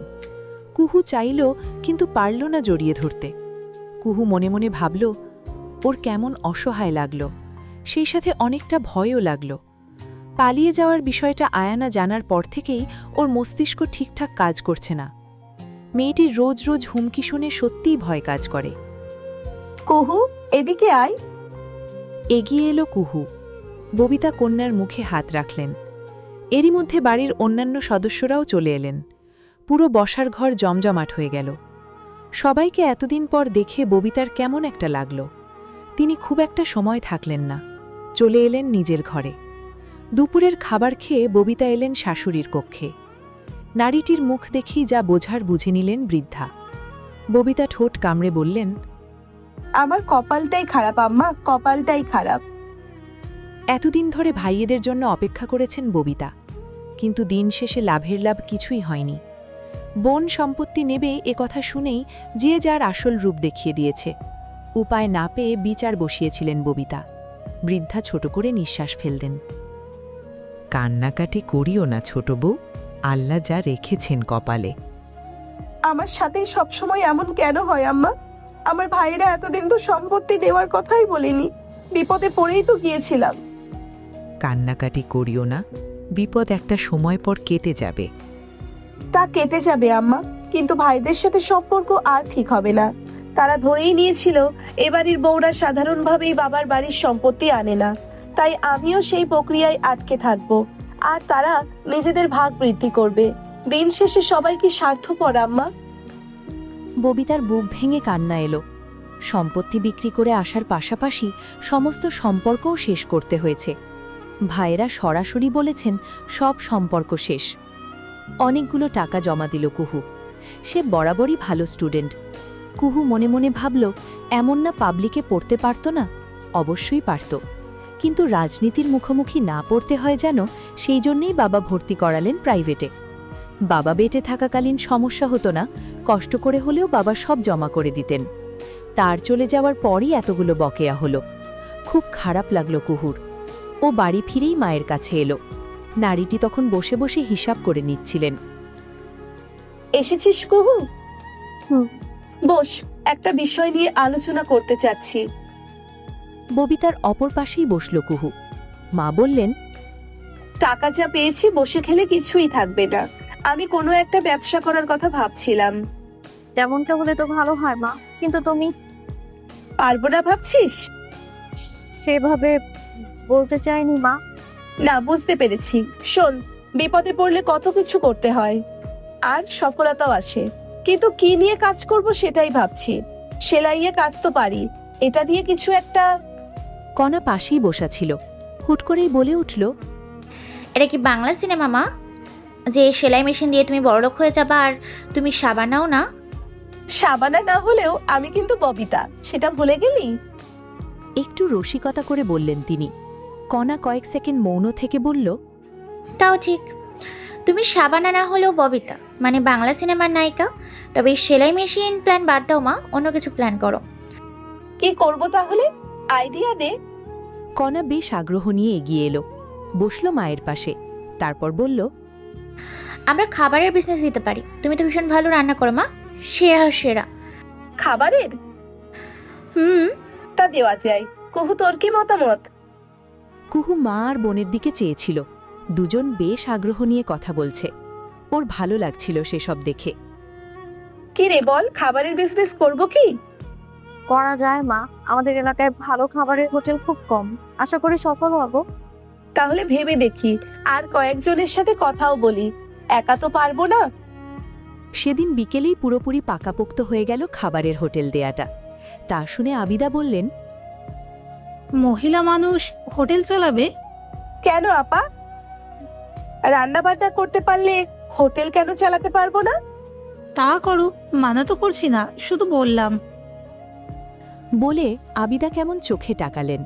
Speaker 1: কুহু চাইল, কিন্তু পারল না জড়িয়ে ধরতে। কুহু মনে মনে ভাবল, ওর কেমন অসহায় লাগল, সেই সাথে অনেকটা ভয়ও লাগল। পালিয়ে যাওয়ার বিষয়টা আয়ানা জানার পর থেকেই ওর মস্তিষ্ক ঠিকঠাক কাজ করছে না। মেয়েটির রোজ রোজ হুমকি শুনে সত্যিই ভয় কাজ করে।
Speaker 12: কুহু, এদিকে আয়।
Speaker 1: এগিয়ে এলো কুহু। ববিতা কন্যার মুখে হাত রাখলেন। এরই মধ্যে বাড়ির অন্যান্য সদস্যরাও চলে এলেন। পুরো বসার ঘর জমজমাট হয়ে গেল। সবাইকে এতদিন পর দেখে ববিতার কেমন একটা লাগল। তিনি খুব একটা সময় থাকলেন না, চলে এলেন নিজের ঘরে। দুপুরের খাবার খেয়ে ববিতা এলেন শাশুড়ির কক্ষে। নারীটির মুখ দেখেই যা বোঝার বুঝে নিলেন বৃদ্ধা। ববিতা ঠোঁট কামড়ে বললেন,
Speaker 12: আমার কপালটাই খারাপ আম্মা, কপালটাই খারাপ।
Speaker 1: এতদিন ধরে ভাইয়েদের জন্য অপেক্ষা করেছেন ববিতা, কিন্তু দিন শেষে লাভের লাভ কিছুই হয়নি। বোন সম্পত্তি নেবে এ কথা শুনেই যে যার আসল রূপ দেখিয়ে দিয়েছে। উপায় না পেয়ে বিচার বসিয়েছিলেন ববিতা। বৃদ্ধা ছোট করে নিঃশ্বাস ফেললেন।
Speaker 5: কান্নাকাটি করিও না ছোট বউ, আল্লাহ যা রেখেছেন কপালে।
Speaker 12: আমার সাথেই সবসময় এমন কেন হয় আম্মা? আমার ভাইয়েরা এতদিন তো সম্পত্তি নেওয়ার কথাই বলেনি, বিপদে পড়েই তো গিয়েছিলাম।
Speaker 5: কান্নাকাটি করিও না, বিপদ একটা সময় পর কেটে যাবে।
Speaker 12: তা কেটে যাবে আম্মা, কিন্তু ভাইদের সাথে সম্পর্ক আর ঠিক হবে না। তারা ধরেই নিয়েছিল এ বাড়ির বউরা সাধারণভাবেই বাবার বাড়ির সম্পত্তি আনে না, তাই আমিও সেই প্রক্রিয়ায় আটকে থাকবো। আর তারা নিজেদের ভাগ বৃদ্ধি করবে। দিন শেষে সবাই কি স্বার্থপর আম্মা?
Speaker 1: ববিতার বুক ভেঙে কান্না এলো। সম্পত্তি বিক্রি করে আসার পাশাপাশি সমস্ত সম্পর্কও শেষ করতে হয়েছে। ভাইয়েরা সরাসরি বলেছেন সব সম্পর্ক শেষ। অনেকগুলো টাকা জমা দিল কুহু। সে বরাবরই ভালো স্টুডেন্ট। কুহু মনে মনে ভাবল, এমন না পাবলিকে পড়তে পারত না, অবশ্যই পারত, কিন্তু রাজনীতির মুখোমুখি না পড়তে হয় যেন, সেই জন্যেই বাবা ভর্তি করালেন প্রাইভেটে। বাবা বেঁচে থাকাকালীন সমস্যা হতো না, কষ্ট করে হলেও বাবা সব জমা করে দিতেন। তার চলে যাওয়ার পরই এতগুলো বকেয়া হলো। খুব খারাপ লাগলো কুহুর। ও বাড়ি ফিরেই মায়ের কাছে এলো। নারীটি তখন বসে বসে হিসাব করে নিচ্ছিলেন।
Speaker 12: এসেছিস কুহু? বস, একটা বিষয় নিয়ে আলোচনা করতে চাচ্ছি।
Speaker 1: ববিতার অপর পাশেই বসল কুহু। মা বললেন,
Speaker 12: টাকা যা পেয়েছি বসে খেলে কিছুই থাকবে না। আমি কোনো একটা ব্যবসা করার কথা ভাবছিলাম।
Speaker 3: তেমনটা হলে তো ভালো হয় মা, কিন্তু তুমি
Speaker 12: পারবো না ভাবছিস?
Speaker 3: সেভাবে বলতে চাইনি মা।
Speaker 12: না, বুঝতে পেরেছি। শোন, বিপদে পড়লে কত কিছু করতে হয়, আর সফলতাও আসে, কিন্তু কি নিয়ে কাজ করব সেটাই ভাবছি। সেলাইয়ে কাজ তো পারি, এটা দিয়ে কিছু একটা।
Speaker 1: কণা পাশেই বসা ছিল। হুট করেই বলে উঠল,
Speaker 8: এটা কি বাংলা সিনেমা মা, যে সেলাই মেশিন দিয়ে তুমি বড়লোক হয়ে যাবা আর তুমি সাবানাও না?
Speaker 12: সাবানা না হলেও আমি কিন্তু ববিতা, সেটা ভুলে গেলি?
Speaker 1: একটু রসিকতা করে বললেন তিনি। কণা কয়েক সেকেন্ড মৌন থেকে বলল,
Speaker 8: তাও ঠিক, তুমি সাবানা না হলেও ববিতা, মানে বাংলা সিনেমার নায়িকা। তবে এই সেলাই মেশিন প্ল্যান বাদ দাও মা, অন্য কিছু প্ল্যান করো।
Speaker 12: কি করব তাহলে, আইডিয়া দে।
Speaker 1: কণা বেশ আগ্রহ নিয়ে এগিয়ে এলো, বসল মায়ের পাশে। তারপর বলল,
Speaker 8: আমরা খাবারের বিজনেস দিতে পারি। তুমি তো ভীষণ ভালো রান্না করো মা, সেরা সেরা।
Speaker 12: খাবারের? তা দেওয়া যায়। কুহু, তোর কি মতামত?
Speaker 1: কুহু মা আর বোনের দিকে চেয়েছিল। দুজন বেশ আগ্রহ নিয়ে কথা বলছে। ওর ভালো লাগছিল সেসব দেখে।
Speaker 12: কি রে বল, খাবারের বিজনেস করব কি?
Speaker 3: করা যায় মা, আমাদের এলাকায় ভালো খাবারের হোটেল খুব কম, আশা করি সফল হব।
Speaker 12: তাহলে ভেবে দেখি, আর কয়েকজনের সাথে কথাও বলি, একা তো পারবো না।
Speaker 1: সেদিন বিকেলেই পুরোপুরি পাকাপোক্ত হয়ে গেল খাবারের হোটেল দেয়াটা। তা শুনে আবিদা বললেন,
Speaker 2: মহিলা মানুষ হোটেল চালাবে?
Speaker 12: কেন আপা, রান্না বান্না করতে পারলে হোটেল কেন চালাতে পারবো না?
Speaker 2: তা করো, মানা তো করছি না, শুধু বললাম।
Speaker 1: বলে আবিদা কেমন চোখে তাকালেন।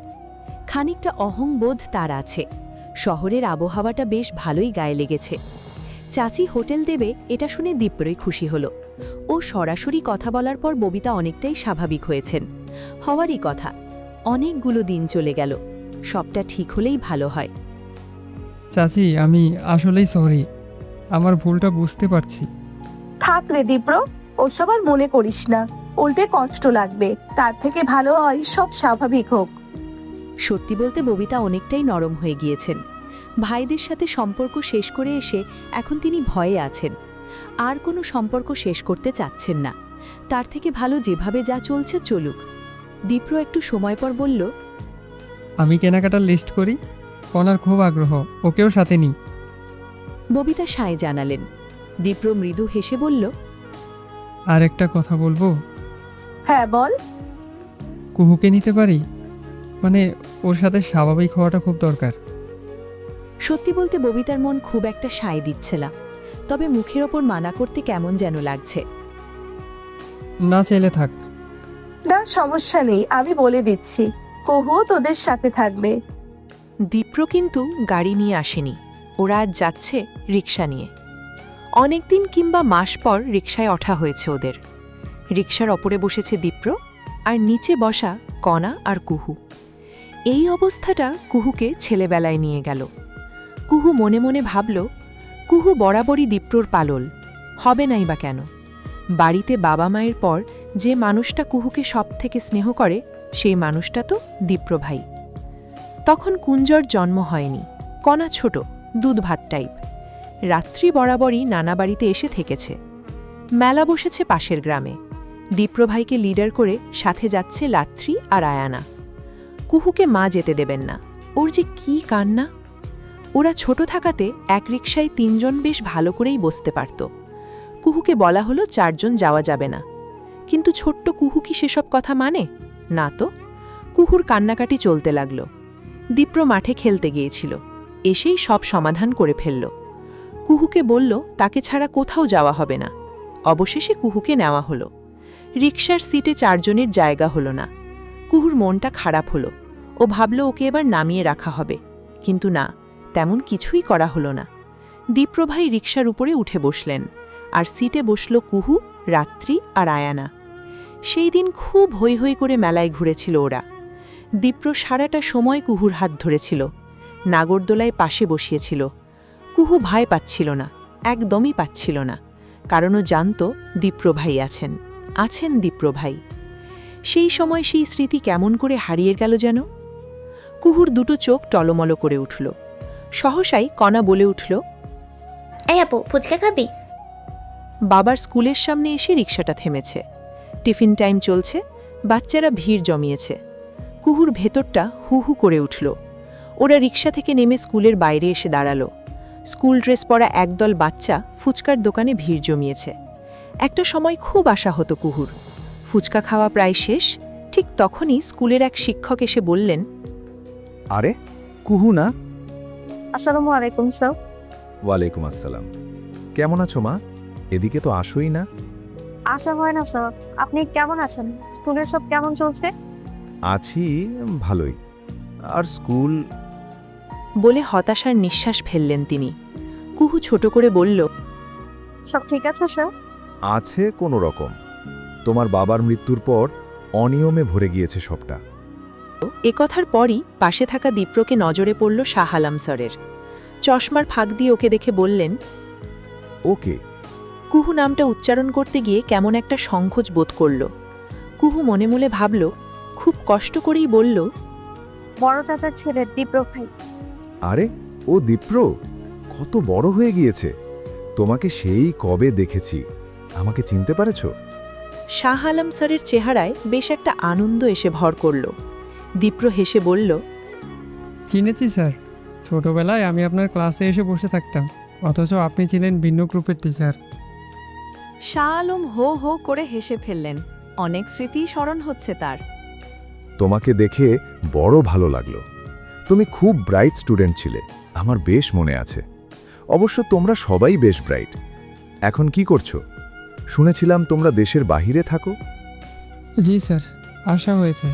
Speaker 1: খানিকটা অহংবোধ তার আছে। শহরের আবহাওয়াটা বেশ ভালোই গায়ে লেগেছে। চাচি হোটেল দেবে এটা শুনে দীপ্রই খুশি হলো। ও সরাসরি কথা বলার পর ববিতা অনেকটাই স্বাভাবিক হয়েছেন। হওয়ারই কথা। অনেকগুলো দিন চলে গেল। সবটা ঠিক হলেই ভালো হয়।
Speaker 7: চাচি, আমি আসলেই সরি, আমার ভুলটা বুঝতে পারছি।
Speaker 12: থাক রে দীপ্র, ওসব আর মনে করিস না, উল্টে কষ্ট লাগবে। তার থেকে ভালো হয় সব স্বাভাবিক হোক।
Speaker 1: সত্যি বলতে ববিতা অনেকটাই নরম হয়ে গিয়েছেন। ভাইদের সাথে সম্পর্ক শেষ করে এসে এখন তিনি ভয়ে আছেন। আর কোনো সম্পর্ক শেষ করতে চাচ্ছেন না। তার থেকে ভালো যেভাবে যা চলছে চলুক। দীপ্র একটু সময় পর বলল,
Speaker 7: আমি কেনাকাটার লিস্ট করি, কণার খুব আগ্রহ, ওকেও সাথে নিই।
Speaker 1: ববিতা সায় জানালেন। দীপ্র মৃদু হেসে বলল,
Speaker 7: আর একটা কথা বলবো?
Speaker 12: হ্যাঁ বল।
Speaker 7: কুহুকে নিতে পারি? মানে ওর সাথে স্বাভাবিক হওয়াটা খুব দরকার।
Speaker 1: সত্যি বলতে ববিতার মন খুব একটা সায় দিচ্ছে না, তবে মুখের ওপর মানা করতে কেমন যেন লাগছে।
Speaker 7: না চাইলে থাক।
Speaker 12: না, সমস্যা নেই, আমি বলে দিচ্ছি, কুহুও তোদের সাথে থাকবে।
Speaker 1: দীপ্র কিন্তু গাড়ি নিয়ে আসেনি। ওরা আজ যাচ্ছে রিকশা নিয়ে। অনেকদিন কিংবা মাস পর রিকশায় ওঠা হয়েছে ওদের। রিকশার ওপরে বসেছে দীপ্র, আর নিচে বসা কণা আর কুহু। এই অবস্থাটা কুহুকে ছেলেবেলায় নিয়ে গেল। কুহু মনে মনে ভাবল, কুহু বরাবরই দীপ্রর পালল, হবে নাই বা কেন। বাড়িতে বাবা মায়ের পর যে মানুষটা কুহুকে সব থেকে স্নেহ করে, সেই মানুষটা তো দীপ্র ভাই। তখন কুঞ্জর জন্ম হয়নি। কণা ছোট, দুধ ভাত টাইপ। রাত্রি বরাবরই নানা বাড়িতে এসে থেকেছে। মেলা বসেছে পাশের গ্রামে। দীপ্রভাইকে লিডার করে সাথে যাচ্ছে লাত্রি আর আয়ানা। কুহুকে মা যেতে দেবেন না, ওর যে কি কান্না। ওরা ছোট থাকাতে এক রিকশায় 3 জন বেশ ভালো করেই বসতে পারত। কুহুকে বলা হলো 4 জন যাওয়া যাবে না, কিন্তু ছোট্ট কুহু কি সেসব কথা মানে? না তো। কুহুর কান্নাকাটি চলতে লাগল। দীপ্র মাঠে খেলতে গিয়েছিল, এসেই সব সমাধান করে ফেলল। কুহুকে বলল তাকে ছাড়া কোথাও যাওয়া হবে না। অবশেষে কুহুকে নেওয়া হলো। রিকশার সিটে 4 জনের জায়গা হলো না। কুহুর মনটা খারাপ হলো। ও ভাবল ওকে এবার নামিয়ে রাখা হবে, কিন্তু না, তেমন কিছুই করা হলো না। দীপ্রভাই রিকশার উপরে উঠে বসলেন, আর সিটে বসল কুহু, রাত্রি আর আয়ানা। সেই দিন খুব হৈ হৈ করে মেলায় ঘুরেছিল ওরা। দীপ্র সারাটা সময় কুহুর হাত ধরেছিল, নাগরদোলায় পাশে বসিয়েছিল। কুহু ভয় পাচ্ছিল না, একদমই পাচ্ছিল না, কারণ ও জানত দীপ্রভাই আছেন দীপ্রভাই। সেই সময় সেই স্মৃতি কেমন করে হারিয়ে গেল যেন। কুহুর দুটো চোখ টলমল করে উঠল। সহসাই কণা বলে উঠল,
Speaker 8: এই আপু, ফুচকা খাবি?
Speaker 1: বাবার স্কুলের সামনে এসে রিকশাটা থেমেছে। টিফিন টাইম চলছে, বাচ্চারা ভিড় জমিয়েছে। কুহুর ভেতরটা হু হু করে উঠল। ওরা রিকশা থেকে নেমে স্কুলের বাইরে এসে দাঁড়ালো। স্কুল ড্রেস পরা একদল বাচ্চা ফুচকার দোকানে ভিড় জমিয়েছে। একটা সময় খুব আশা হতো কুহুর। ফুচকা খাওয়া প্রায় শেষ, ঠিক তখনই স্কুলের এক শিক্ষক এসে বললেন,
Speaker 13: আরে কুহু না?
Speaker 3: আসসালামু আলাইকুম স্যার।
Speaker 13: ওয়ালাইকুম আসসালাম। কেমন আছো মা? এদিকে তো আসোই না।
Speaker 3: আশা হয় না স্যার। আপনি কেমন আছেন? স্কুলের সব কেমন চলছে?
Speaker 13: আছি ভালোই। আর স্কুল?
Speaker 1: বলে হতাশার নিঃশ্বাস ফেললেন তিনি। কুহু ছোট করে বলল,
Speaker 3: সব ঠিক আছে স্যার?
Speaker 13: আছে কোনো রকম। তোমার বাবার মৃত্যুর পর অনিয়মে ভরে গিয়েছে সবটা।
Speaker 1: একথার পরই পাশে থাকা দীপ্রকে নজরে পড়ল শাহ আলম স্যারের। চশমার ফাঁক দিয়ে ওকে দেখে বললেন,
Speaker 13: ওকে।
Speaker 1: কুহু নামটা উচ্চারণ করতে গিয়ে কেমন একটা সংকোচ বোধ করল। কুহু মনে মনে ভাবল, খুব কষ্ট করেই বলল,
Speaker 3: বড় চাচার ছেলে দীপ্রভাই।
Speaker 13: আরে ও দীপ্র, কত বড় হয়ে গিয়েছে। তোমাকে সেই কবে দেখেছি। আমাকে চিনতে পারেছো?
Speaker 1: শাহ আলম স্যারের চেহারায় বেশ একটা আনন্দ এসে ভর করল। দীপ্র হেসে বলল,
Speaker 7: চিনেছি স্যার, ছোটবেলায় আমি আপনার ক্লাসে এসে বসে থাকতাম, অথচ আপনি ছিলেন ভিন্ন গ্রুপের টিচার।
Speaker 1: শাহ আলম হো হো করে হেসে ফেললেন। অনেক স্মৃতি স্মরণ হচ্ছে তার।
Speaker 13: তোমাকে দেখে বড় ভালো লাগলো। তুমি খুব ব্রাইট স্টুডেন্ট ছিলে, আমার বেশ মনে আছে। অবশ্য তোমরা সবাই বেশ ব্রাইট। এখন কি করছো? শুনেছিলাম তোমরা দেশের বাহিরে থাকো।
Speaker 7: জি স্যার, আশা হয়েছে।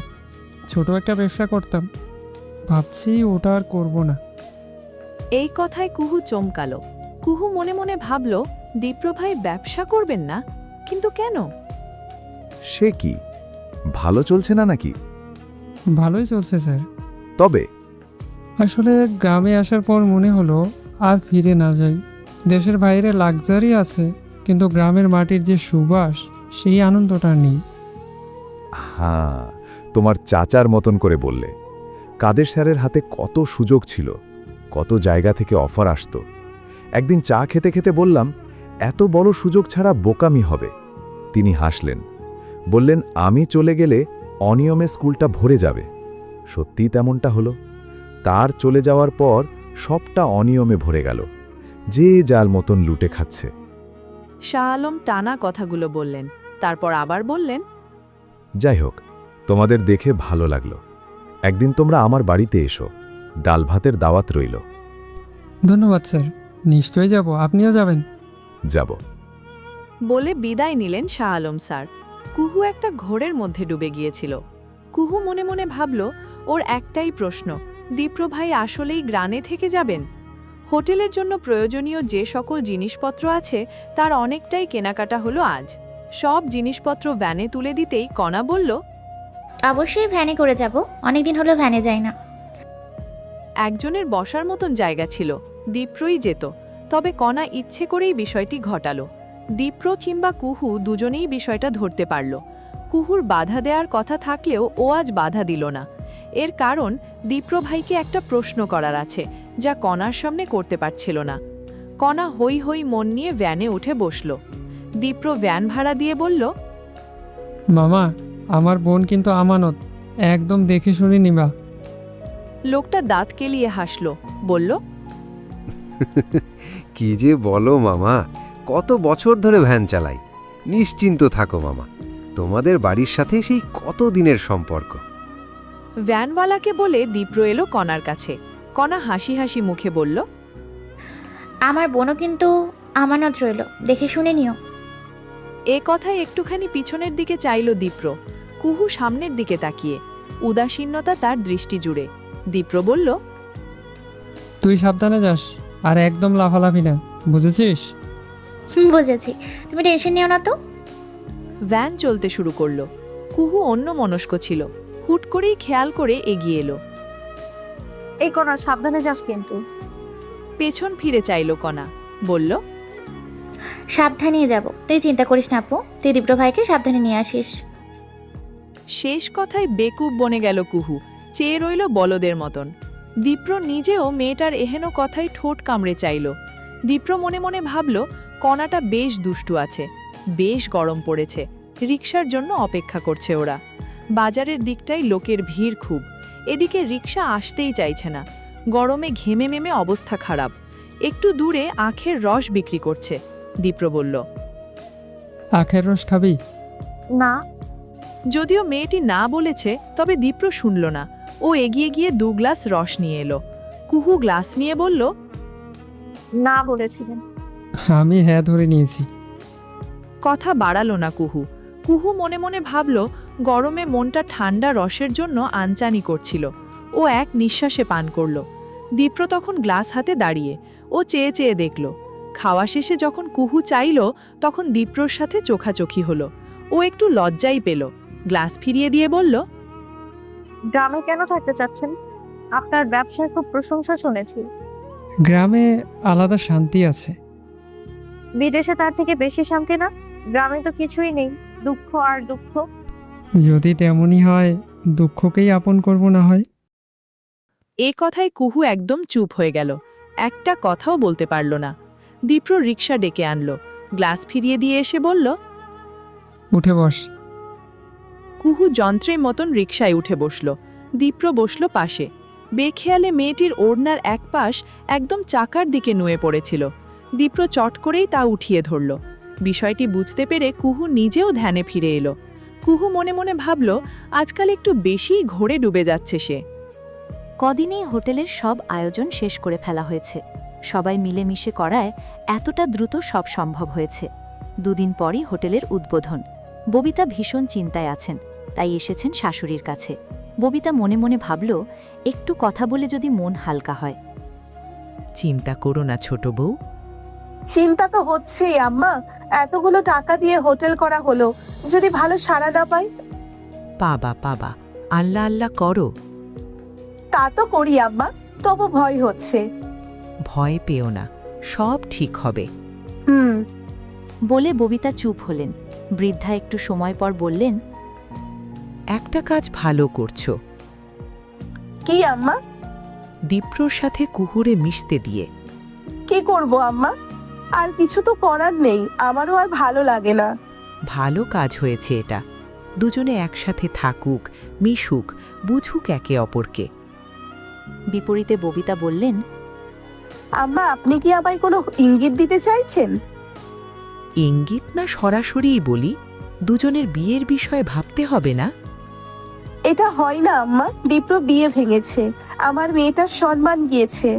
Speaker 7: ছোট একটা ব্যবসা করতাম, ভাবছি ওটা আর করব না।
Speaker 1: এই কথায় কুহু চমকালো। কুহু মনে মনে ভাবল, দীপ্রভাই ব্যবসা করবেন না, কিন্তু কেন?
Speaker 13: সে কি, ভালো চলছে না নাকি?
Speaker 7: ভালোই চলছে স্যার।
Speaker 13: তবে
Speaker 7: আসলে গ্রামে আসার পর মনে হলো আর ফিরে না যাই। দেশের বাইরে লাক্সারি আছে, কিন্তু গ্রামের মাটির যে সুবাস, সেই আনন্দটা নেই।
Speaker 13: হ্যাঁ, তোমার চাচার মতন করে বললে। কাদের স্যারের হাতে কত সুযোগ ছিল, কত জায়গা থেকে অফার আসতো। একদিন চা খেতে খেতে বললাম, এত বড় সুযোগ ছাড়া বোকামি হবে। তিনি হাসলেন, বললেন আমি চলে গেলে অনিয়মে স্কুলটা ভরে যাবে। সত্যিই তেমনটা হলো। তার চলে যাওয়ার পর সবটা অনিয়মে ভরে গেল, যে যার মতন লুটে খাচ্ছে।
Speaker 1: শাহ আলম টানা কথাগুলো বললেন, তারপর আবার বললেন,
Speaker 13: যাই হোক, তোমাদের দেখে ভালো লাগলো। একদিন তোমরা আমার বাড়িতে এসো, ডাল ভাতের দাওয়াত রইল।
Speaker 7: ধন্যবাদ স্যার, নিশ্চয়ই যাব। আপনিও যাবেন?
Speaker 13: যাব।
Speaker 1: বলে বিদায় নিলেন শাহ আলম স্যার। কুহু একটা ঘোরের মধ্যে ডুবে গিয়েছিল। কুহু মনে মনে ভাবল, ওর একটাই প্রশ্ন, দীপ্রভাই আসলেই গ্রামে থেকে যাবেন? হোটেলের জন্য প্রয়োজনীয় যে সকল জিনিসপত্র আছে তার অনেকটাই কেনাকাটা হলো আজ। সব জিনিসপত্র ভ্যানে তুলে দিতেই কণা বলল,
Speaker 8: অবশ্যই ভ্যানে করে যাব, অনেকদিন হলো ভ্যানে যাই না।
Speaker 1: একজনের বসার মতন জায়গা ছিল, দীপ্রই যেত। তবে কণা ইচ্ছে করেই বিষয়টি ঘটালো। দীপ্র কিংবা কুহু দুজনেই বিষয়টা ধরতে পারল। কুহুর বাধা দেওয়ার কথা থাকলেও ও আজ বাধা দিল না। এর কারণ দীপ্রভাইকে একটা প্রশ্ন করার আছে, যা কণার সামনে করতে পারছিল না। কণা হৈ হৈ মন নিয়ে ভ্যানে উঠে বসল। দীপ্র ভ্যান ভাড়া দিয়ে বলল,
Speaker 7: মামা, আমার বোন কিন্তু আমানত, একদম দেখে শুনে নিবা।
Speaker 1: লোকটা দাঁত কেলিয়ে হাসল, বলল,
Speaker 14: কি যে বলো মামা, কত বছর ধরে ভ্যান চালাই। নিশ্চিন্ত থাকো মামা, তোমাদের বাড়ির সাথে সেই কত দিনের সম্পর্ক।
Speaker 1: ভ্যানওয়ালাকে বলে দীপ্র এলো কণার কাছে। কণা হাসি হাসি মুখে বলল,
Speaker 8: আমার বোনও কিন্তু আমানত রইল, দেখে শুনে নিও।
Speaker 1: এ কথায় একটুখানি পিছনের দিকে চাইল দীপ্র। কুহু সামনের দিকে তাকিয়ে, উদাসীন্যতা তার দৃষ্টি জুড়ে। দীপ্র বলল,
Speaker 7: তুই সাবধানে যাস, আর একদম লাফালাফি না, বুঝেছিস?
Speaker 8: বুঝেছি, তুমি টেনশন নিও না তো।
Speaker 1: ভ্যান চলতে শুরু করলো। কুহু অন্য মনস্ক ছিল, হুট করেই খেয়াল করে এগিয়ে এলো।
Speaker 3: এই কণা, সাবধানে যাস কিন্তু।
Speaker 1: পেছন ফিরে চাইল কণা, বলল,
Speaker 8: সাবধানে যাব, তুই চিন্তা করিস না আপু, তুই দীপ্র ভাইকে সাবধানে নিয়ে আসিস।
Speaker 1: শেষ কথায় বেকুব বনে গেল কুহু, চেয়ে রইল বলদের মতন। দীপ্র নিজেও মেয়েটার এহেন কথাই ঠোঁট কামড়ে চাইল। দীপ্র মনে মনে ভাবল, কণাটা বেশ দুষ্টু আছে, বেশ গরম পড়েছে, রিকশার জন্য অপেক্ষা করছে ওরা। বাজারের দিকটায় লোকের ভিড় খুব, এদিকে রিকশা আসতেই চাইছে না, গরমে ঘেমে মেমে অবস্থা খারাপ। একটু দূরে আখের রস বিক্রি করছে। দীপ্র বলল,
Speaker 7: আখের রস খাবি?
Speaker 3: না।
Speaker 1: যদিও মেয়েটি না বলেছে, তবে দীপ্র শুনল না। ও এগিয়ে গিয়ে 2 গ্লাস রস নিয়ে এলো। কুহু গ্লাস নিয়ে বলল,
Speaker 3: না বলেছিলেন।
Speaker 7: আমি হ্যাঁ ধরে নিয়েছি।
Speaker 1: কথা বাড়ালো না কুহু। কুহু মনে মনে ভাবল, গরমে মনটা ঠান্ডা রসের জন্য আনচানি করছিল। ও এক নিঃশ্বাসে পান করল। দীপ্র তখন গ্লাস হাতে দাঁড়িয়ে, ও চেয়ে চেয়ে দেখল। খাওয়া শেষে যখন কুহু চাইল, তখন দীপ্রর সাথে চোখাচোখি হলো। ও একটু লজ্জাই পেল, গ্লাস ফিরিয়ে দিয়ে বলল,
Speaker 3: গ্রামে কেন থাকতে চাচ্ছেন? আপনার ব্যবসার খুব প্রশংসা শুনেছি।
Speaker 7: গ্রামে আলাদা শান্তি আছে।
Speaker 3: বিদেশে তার থেকে বেশি শান্তি না? গ্রামে তো কিছুই নেই, দুঃখ আর দুঃখ।
Speaker 7: যদি তেমনই হয়, দুঃখকেই আপন করব না হয়।
Speaker 1: এ কথায় কুহু একদম চুপ হয়ে গেল, একটা কথাও বলতে পারল না। দীপ্র রিকশা ডেকে আনলো, গ্লাস ফিরিয়ে দিয়ে এসে বলল,
Speaker 7: উঠে বস।
Speaker 1: কুহু যন্ত্রের মতন রিকশায় উঠে বসল। দীপ্র বসল পাশে। বেখেয়ালে মেয়েটির ওড়নার এক পাশ একদম চাকার দিকে নুয়ে পড়েছিল। দীপ্র চট করেই তা উঠিয়ে ধরল। বিষয়টি বুঝতে পেরে কুহু নিজেও ধ্যানে ফিরে এলো। কুহু মনে মনে ভাবল, আজকাল একটু বেশি ঘোরে ডুবে যাচ্ছে সে।
Speaker 15: কদিনেই হোটেলের সব আয়োজন শেষ করে ফেলা হয়েছে। সবাই মিলেমিশে করায় এতটা দ্রুত সব সম্ভব হয়েছে। 2 দিন পরই হোটেলের উদ্বোধন। ববিতা ভীষণ চিন্তায় আছেন, তাই এসেছেন শাশুড়ির কাছে। ববিতা মনে মনে ভাবল, একটু কথা বলে যদি মন হালকা হয়।
Speaker 5: চিন্তা করো না ছোট বউ।
Speaker 12: চিন্তা তো হচ্ছেই আম্মা, এতগুলো টাকা দিয়ে হোটেল করা হলো, যদি ভালো সাড়া না পাই?
Speaker 5: পাবা, আল্লাহ আল্লাহ করো।
Speaker 12: তা তো করি আম্মা, তবু ভয় হচ্ছে।
Speaker 5: ভয় পেও না, সব ঠিক হবে।
Speaker 15: বলে ববিতা চুপ হলেন। বৃদ্ধা একটু সময় পর বললেন,
Speaker 5: একটা কাজ ভালো করছো।
Speaker 12: কি আম্মা?
Speaker 5: দীপ্রর সাথে কুহুরে মিশতে দিয়ে।
Speaker 12: কি করব আম্মা? আর কিছু তো করার নেই, আমারও আর ভালো লাগে না।
Speaker 5: ভালো কাজ হয়েছে এটা। দুজনে একসাথে থাকুক, মিশুক, বুঝুক একে অপরকে।
Speaker 15: বিপরীতে ববিতা বললেন,
Speaker 12: আম্মা, আপনি কি আমায় কোনো ইঙ্গিত দিতে চাইছেন?
Speaker 5: ইঙ্গিত না, সরাসরিই বলি, দুজনের বিয়ের বিষয়ে ভাবতে হবে না?
Speaker 12: এটা হয় না আম্মা, দীপ্র বিয়ে ভেঙেছে, আমার মেয়েটার সম্মান গিয়েছে।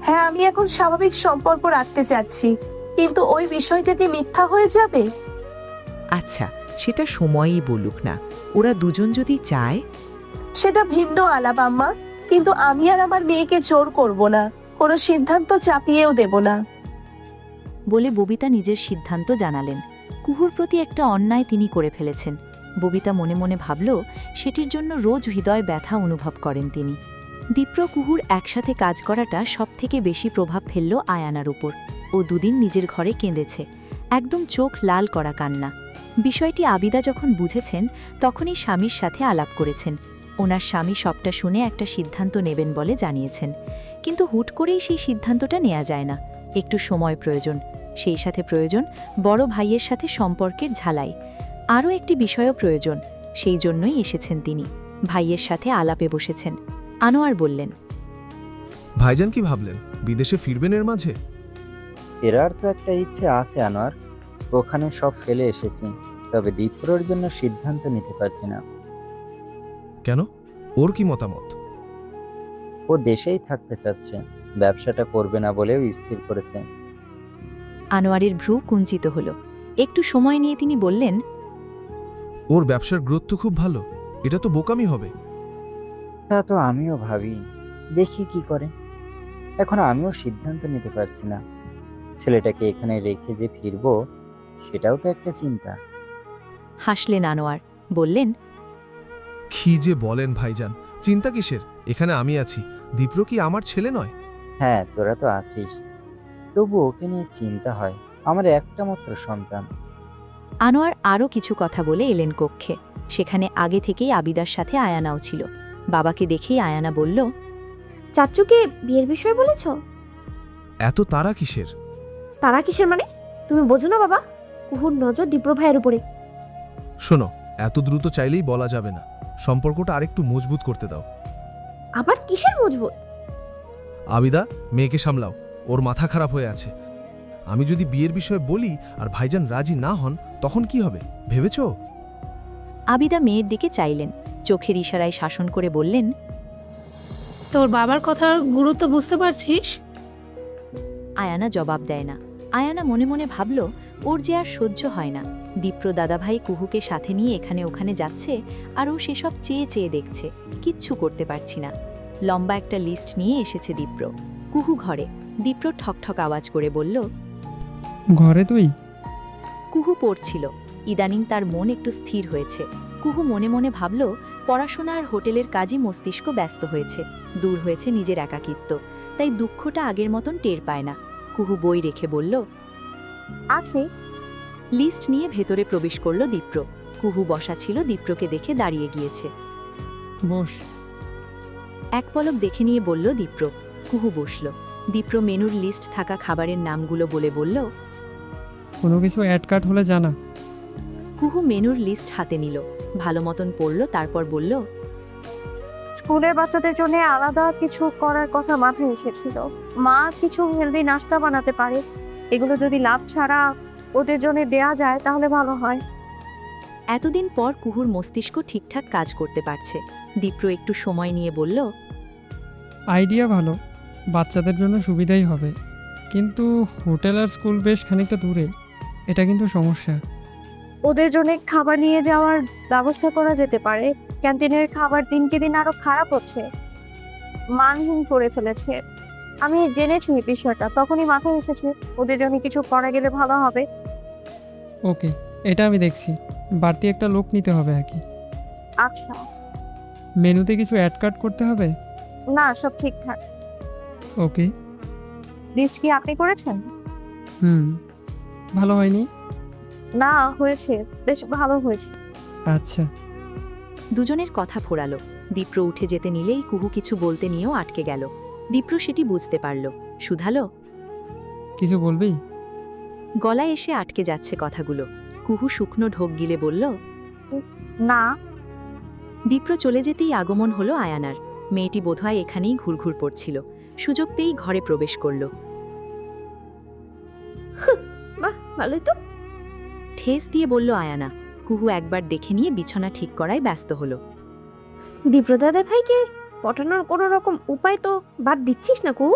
Speaker 12: হ্যাঁ, আমি এখন স্বাভাবিক সম্পর্ক রাখতে চাচ্ছি, কিন্তু ওই বিষয়টা কি মিথ্যা হয়ে যাবে?
Speaker 5: আচ্ছা, সেটা সময়ই বলুক না। ওরা দুজন যদি চায়,
Speaker 12: সেটা ভিন্ন আলাপ আম্মা, কিন্তু আমি আর আমার মেয়েকে জোর করব না, কোনো সিদ্ধান্ত চাপিয়েও দেব না।
Speaker 15: বলে ববিতা নিজের সিদ্ধান্ত জানালেন। কুহুর প্রতি একটা অন্যায় তিনি করে ফেলেছেন। ববিতা মনে মনে ভাবল, সেটির জন্য রোজ হৃদয় ব্যথা অনুভব করেন তিনি। দীপ্র কুহুর একসাথে কাজ করাটা সবথেকে বেশি প্রভাব ফেলল আয়ানার উপর। ও 2 দিন নিজের ঘরে কেঁদেছে, একদম চোখ লাল করা কান্না। বিষয়টি আবিদা যখন বুঝেছেন, তখনই স্বামীর সাথে আলাপ করেছেন। ওনার স্বামী সবটা শুনে একটা সিদ্ধান্ত নেবেন বলে জানিয়েছেন। কিন্তু হুট করেই সেই সিদ্ধান্তটা নেওয়া যায় না, একটু সময় প্রয়োজন। সেই সাথে প্রয়োজন বড় ভাইয়ের সাথে সম্পর্কের ঝালাই। আরও একটি বিষয়ও প্রয়োজন, সেই জন্যই এসেছেন তিনি। ভাইয়ের সাথে আলাপে বসেছেন। আনোয়ার বললেন,
Speaker 16: ভাইজান কি ভাবলেন, বিদেশে ফিরবেন এর মাঝে?
Speaker 17: ফেরার তো একটা ইচ্ছে আছে আনোয়ার, ওখানে সব ফেলে এসেছি, তবে দীপ্রর জন্য সিদ্ধান্ত নিতে পারছি না।
Speaker 16: কেন, ওর কি মতামত?
Speaker 17: ও দেশেই থাকতে চাচ্ছে, ব্যবসাটা করবে না বলেও স্থির করেছে।
Speaker 15: আনোয়ারের ভ্রু কুঞ্চিত হল। একটু সময় নিয়ে তিনি বললেন,
Speaker 16: ওর ব্যবসার গ্রোথ তো খুব ভালো, এটা তো বোকামি হবে।
Speaker 17: তা তো আমিও ভাবি, দেখি কি করে। এখন আমিও সিদ্ধান্ত নিতে পারছি না। ছেলেটাকে এখানে রেখে যে ফিরবো, সেটাও তো একটা চিন্তা।
Speaker 15: হাসলেন আনোয়ার, বললেন,
Speaker 16: কি যে বলেন ভাইজান, চিন্তা কিসের, এখানে আমি আছি। দীপ্র কি আমার ছেলে নয়?
Speaker 17: হ্যাঁ, তোরা তো আছিস, তবু ওকে নিয়ে চিন্তা হয়, আমার একটা মাত্র সন্তান।
Speaker 15: আনোয়ার আরও কিছু কথা বলে এলেন কক্ষে। সেখানে আগে থেকেই আবিদার সাথে আয়ানাও ছিল। বাবাকে দেখেই আয়ানা বলল,
Speaker 10: চাচ্চুকে বিয়ের বিষয়ে বলেছ?
Speaker 16: এত তারা কিসের?
Speaker 10: তারা কিসের মানে? তুমি বোঝো না বাবা, কুহুর নজর দীপ্র ভাইয়ের উপরে।
Speaker 16: শোনো, এত দ্রুত চাইলেই বলা যাবে না, সম্পর্কটা আরেকটু মজবুত করতে দাও।
Speaker 10: আবার কিসের মজবুত?
Speaker 16: আবিদা, মেয়েকে সামলাও, ওর মাথা খারাপ হয়ে আছে। আমি যদি বিয়ের বিষয়ে বলি আর ভাইজান রাজি না হন, তখন কি হবে ভেবেছ?
Speaker 15: আবিদা মেয়ের দিকে চাইলেন, চোখের ইশারায় শাসন করে বললেন,
Speaker 2: তোর বাবার কথার গুরুত্ব বুঝতে পারছিস?
Speaker 15: আয়ানা জবাব দেয় না। আয়ানা মনে মনে ভাবল, ওর যে আর সহ্য হয় না। দীপ্র দাদাভাই কুহুকে সাথে নিয়ে এখানে ওখানে যাচ্ছে, আর ও সেসব চেয়ে চেয়ে দেখছে, কিচ্ছু করতে পারছি না। লম্বা একটা লিস্ট নিয়ে এসেছে দীপ্র। কুহু ঘরে। দীপ্র ঠকঠক আওয়াজ করে বলল,
Speaker 7: ঘরে তুই?
Speaker 15: কুহু পড়ছিল। ইদানিং তার মন একটু স্থির হয়েছে। কুহু মনে মনে ভাবল, পড়াশোনা আর হোটেলের কাজই মস্তিষ্ক ব্যস্ত হয়েছে, দূর হয়েছে নিজের একাকিত্ব, তাই দুঃখটা আগের মতন টের পায় না। কুহু বই রেখে বলল,
Speaker 3: আছে।
Speaker 15: লিস্ট নিয়ে ভেতরে প্রবেশ করল দীপ্র। কুহু বসা ছিল, দীপ্রকে দেখে দাঁড়িয়ে গিয়েছে।
Speaker 7: বস।
Speaker 15: এক পলক দেখে নিয়ে বলল দীপ্র। কুহু বসল। দীপ্র মেনুর লিস্ট থাকা খাবারের নামগুলো বলে বলল,
Speaker 7: কোনো কিছু অ্যাড কাট হলে জানা।
Speaker 15: কুহু মেনুর লিস্ট হাতে নিল, ভালো মতন পড়ল, তারপর বলল,
Speaker 3: স্কুলের বাচ্চাদের জন্য আলাদা কিছু করার কথা মাথায় এসেছিল। মা কিছু হেলদি নাস্তা বানাতে পারে, এগুলো যদি লাভ ছাড়া ওদের জন্য দেয়া যায় তাহলে ভালো হয়।
Speaker 15: এতদিন পর কুহুর মস্তিষ্ক ঠিকঠাক কাজ করতে পারছে। দীপ্র একটু সময় নিয়ে বলল,
Speaker 7: আইডিয়া ভালো, বাচ্চাদের জন্য সুবিধাই হবে, কিন্তু হোটেল আর স্কুল বেশ খানিকটা দূরে, এটা কিন্তু সমস্যা।
Speaker 3: ওদের জন্য খাবার নিয়ে যাওয়ার ব্যবস্থা করা যেতে পারে। ক্যান্টিনের খাবার দিনকে দিন আরো খারাপ হচ্ছে, মানহীন করে ফেলেছে। আমি জেনেছি বিষয়টা, তখনই মাথায় এসেছে ওদের জন্য কিছু করা গেলে ভালো হবে।
Speaker 7: ওকে, এটা আমি দেখছি, বাড়তি একটা লোক নিতে হবে আর কি।
Speaker 3: আচ্ছা।
Speaker 7: মেনুতে কিছু অ্যাড কাট করতে হবে?
Speaker 3: না, সব ঠিকঠাক।
Speaker 7: ওকে।
Speaker 3: লিস্ট কি আপনি করেছেন?
Speaker 7: ভালো হয়নি?
Speaker 3: না, হয়েছে, বেশ ভালো হয়েছে।
Speaker 7: আচ্ছা।
Speaker 15: দুজনের কথা ফোরালো। দীপ্র উঠে যেতে নিলেই কুহু কিছু বলতে নিয়েও আটকে গেল। দীপ্র সেটি বুঝতে পারল, শুধালো,
Speaker 7: কিছু বলবি?
Speaker 15: গলায় এসে আটকে যাচ্ছে কথাগুলো। কুহু শুকনো ঢোক গিলে বলল,
Speaker 3: না।
Speaker 15: দীপ্র চলে যেতেই আগমন হলো আয়ানার। মেয়েটি বোধহয় এখানেই ঘুরঘুর পড়ছিল। সুযোগ পেয়েই ঘরে প্রবেশ করল।
Speaker 10: বাহ, ভালোই তো।
Speaker 15: ঠেস দিয়ে বলল আয়ানা। কুহু একবার দেখে নিয়ে বিছানা ঠিক করায় ব্যস্ত হলো।
Speaker 10: দীপ্র দাদা ভাইকে পটানোর কোনো রকম উপায় তো বাদ দিচ্ছিস না কুহু?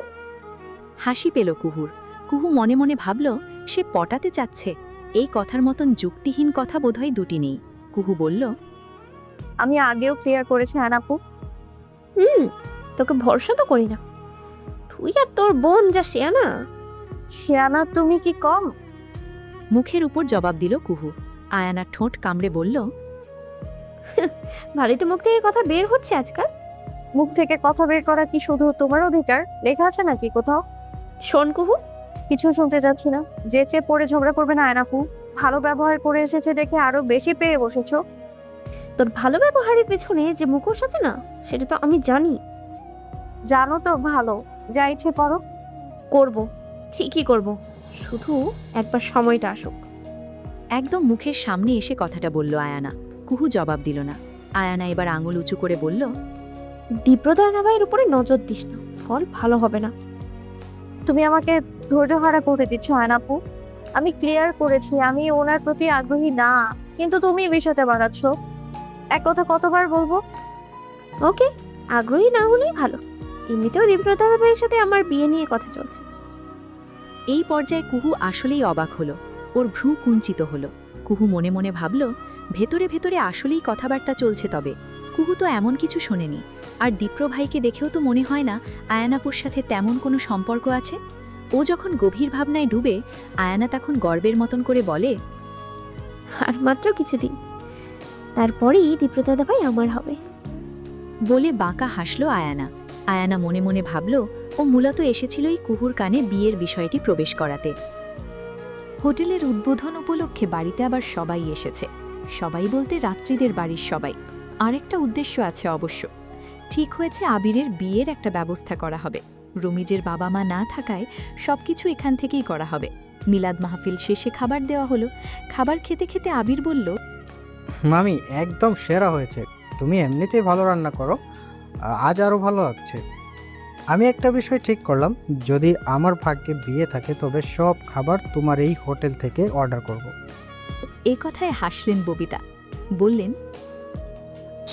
Speaker 15: হাসি পেল কুহুর। কুহু মনে মনে ভাবল, সে পটাতে চাচ্ছে। এই কথার মতন যুক্তিহীন কথা বোধহয় দুটি নেই। কুহু বলল,
Speaker 3: আমি আগেও ক্লিয়ার করেছি আনাপু।
Speaker 10: তোকে ভরসা তো করি না। তুই আর তোর বোন যা শেয়ানা।
Speaker 3: শেয়ানা তুমি কি কম?
Speaker 15: মুখের উপর জবাব দিল কুহু। আয়ানার ঠোঁট কামড়ে বলল,
Speaker 10: ভারী তো মুখ থেকে কথা বের হচ্ছে আজকাল।
Speaker 3: মুখ থেকে কথা বের করা কি শুধু তোমার অধিকার? লেখা আছে নাকি কোথাও?
Speaker 10: শোন কুহু,
Speaker 3: কিছু শুনতে যাচ্ছি না। যে চেয়ে পড়ে ঝগড়া করবে না আয়নাপু। ভালো ব্যবহার করে এসেছে দেখে আরো বেশি পেয়ে বসেছো।
Speaker 10: তোর ভালো ব্যবহারের পেছনে যে মুখোশ আছে না, সেটা তো আমি জানি।
Speaker 3: জানো তো ভালো, যা ইচ্ছে করো।
Speaker 10: করব, ঠিকই করব।
Speaker 3: শুধু একবার সময়টা আসুক।
Speaker 15: একদম মুখের সামনে এসে কথাটা বলল আয়ানা। কুহু জবাব দিল না। আয়ানা এবার আঙুল উঁচু করে বলল,
Speaker 3: দীপ্রদাদা ভাইয়ের উপরে নজর দিস না, ফল ভালো হবে না। তুমি আমাকে ধৈর্য হারা করে দিচ্ছ আয়নাপু। আমি ক্লিয়ার করেছি আমি ওনার প্রতি আগ্রহী না, কিন্তু তুমি বিষয়টা বাড়াচ্ছ। এক কথা কতবার বলবো? ওকে, আগ্রহী না হলেই ভালো। এমনিতেও দীপ্রদাদা ভাইয়ের সাথে আমার বিয়ে নিয়ে কথা চলছে।
Speaker 15: এই পর্যায়ে কুহু আসলেই অবাক হলো। ওর ভ্রু কুঞ্চিত হলো। কুহু মনে মনে ভাবল, ভেতরে ভেতরে আসলেই কথাবার্তা চলছে। তবে কুহু তো এমন কিছু শোনেনি। আর দীপ্র ভাইকে দেখেও তো মনে হয় না আয়ানাপুর সাথে তেমন কোনো সম্পর্ক আছে। ও যখন গভীর ভাবনায় ডুবে, আয়ানা তখন গর্বের মতন করে বলে,
Speaker 3: আর মাত্র কিছুদিন, তারপরেই দীপ্রদাদা ভাই আমার হবে।
Speaker 15: বলে বাঁকা হাসল আয়ানা। আয়ানা মনে মনে ভাবল, ও মূলত এসেছিল এই কুহুর কানে বিয়ের বিষয়টি প্রবেশ করাতে। হোটেলের উদ্বোধন উপলক্ষে বাড়িতে আবার সবাই এসেছে। সবাই বলতে রাত্রিদের বাড়ির সবাই। আরেকটা উদ্দেশ্য আছে অবশ্য। ঠিক হয়েছে আবিরের বিয়ের একটা ব্যবস্থা করা হবে। রমিজের বাবা মা না থাকায় সবকিছু এখান থেকেই করা হবে। মিলাদ মাহফিল শেষে খাবার দেওয়া হলো। খাবার খেতে খেতে আবির বলল,
Speaker 6: মামি একদম সেরা হয়েছে। তুমি এমনিতেই ভালো রান্না করো, আজ আরও ভালো লাগছে। আমি একটা বিষয় ঠিক করলাম, যদি আমার ভাগ্যে বিয়ে থাকে তবে সব খাবার তোমার এই হোটেল থেকে অর্ডার করব।
Speaker 15: এ কথায় হাসলেন ববিতা। বললেন,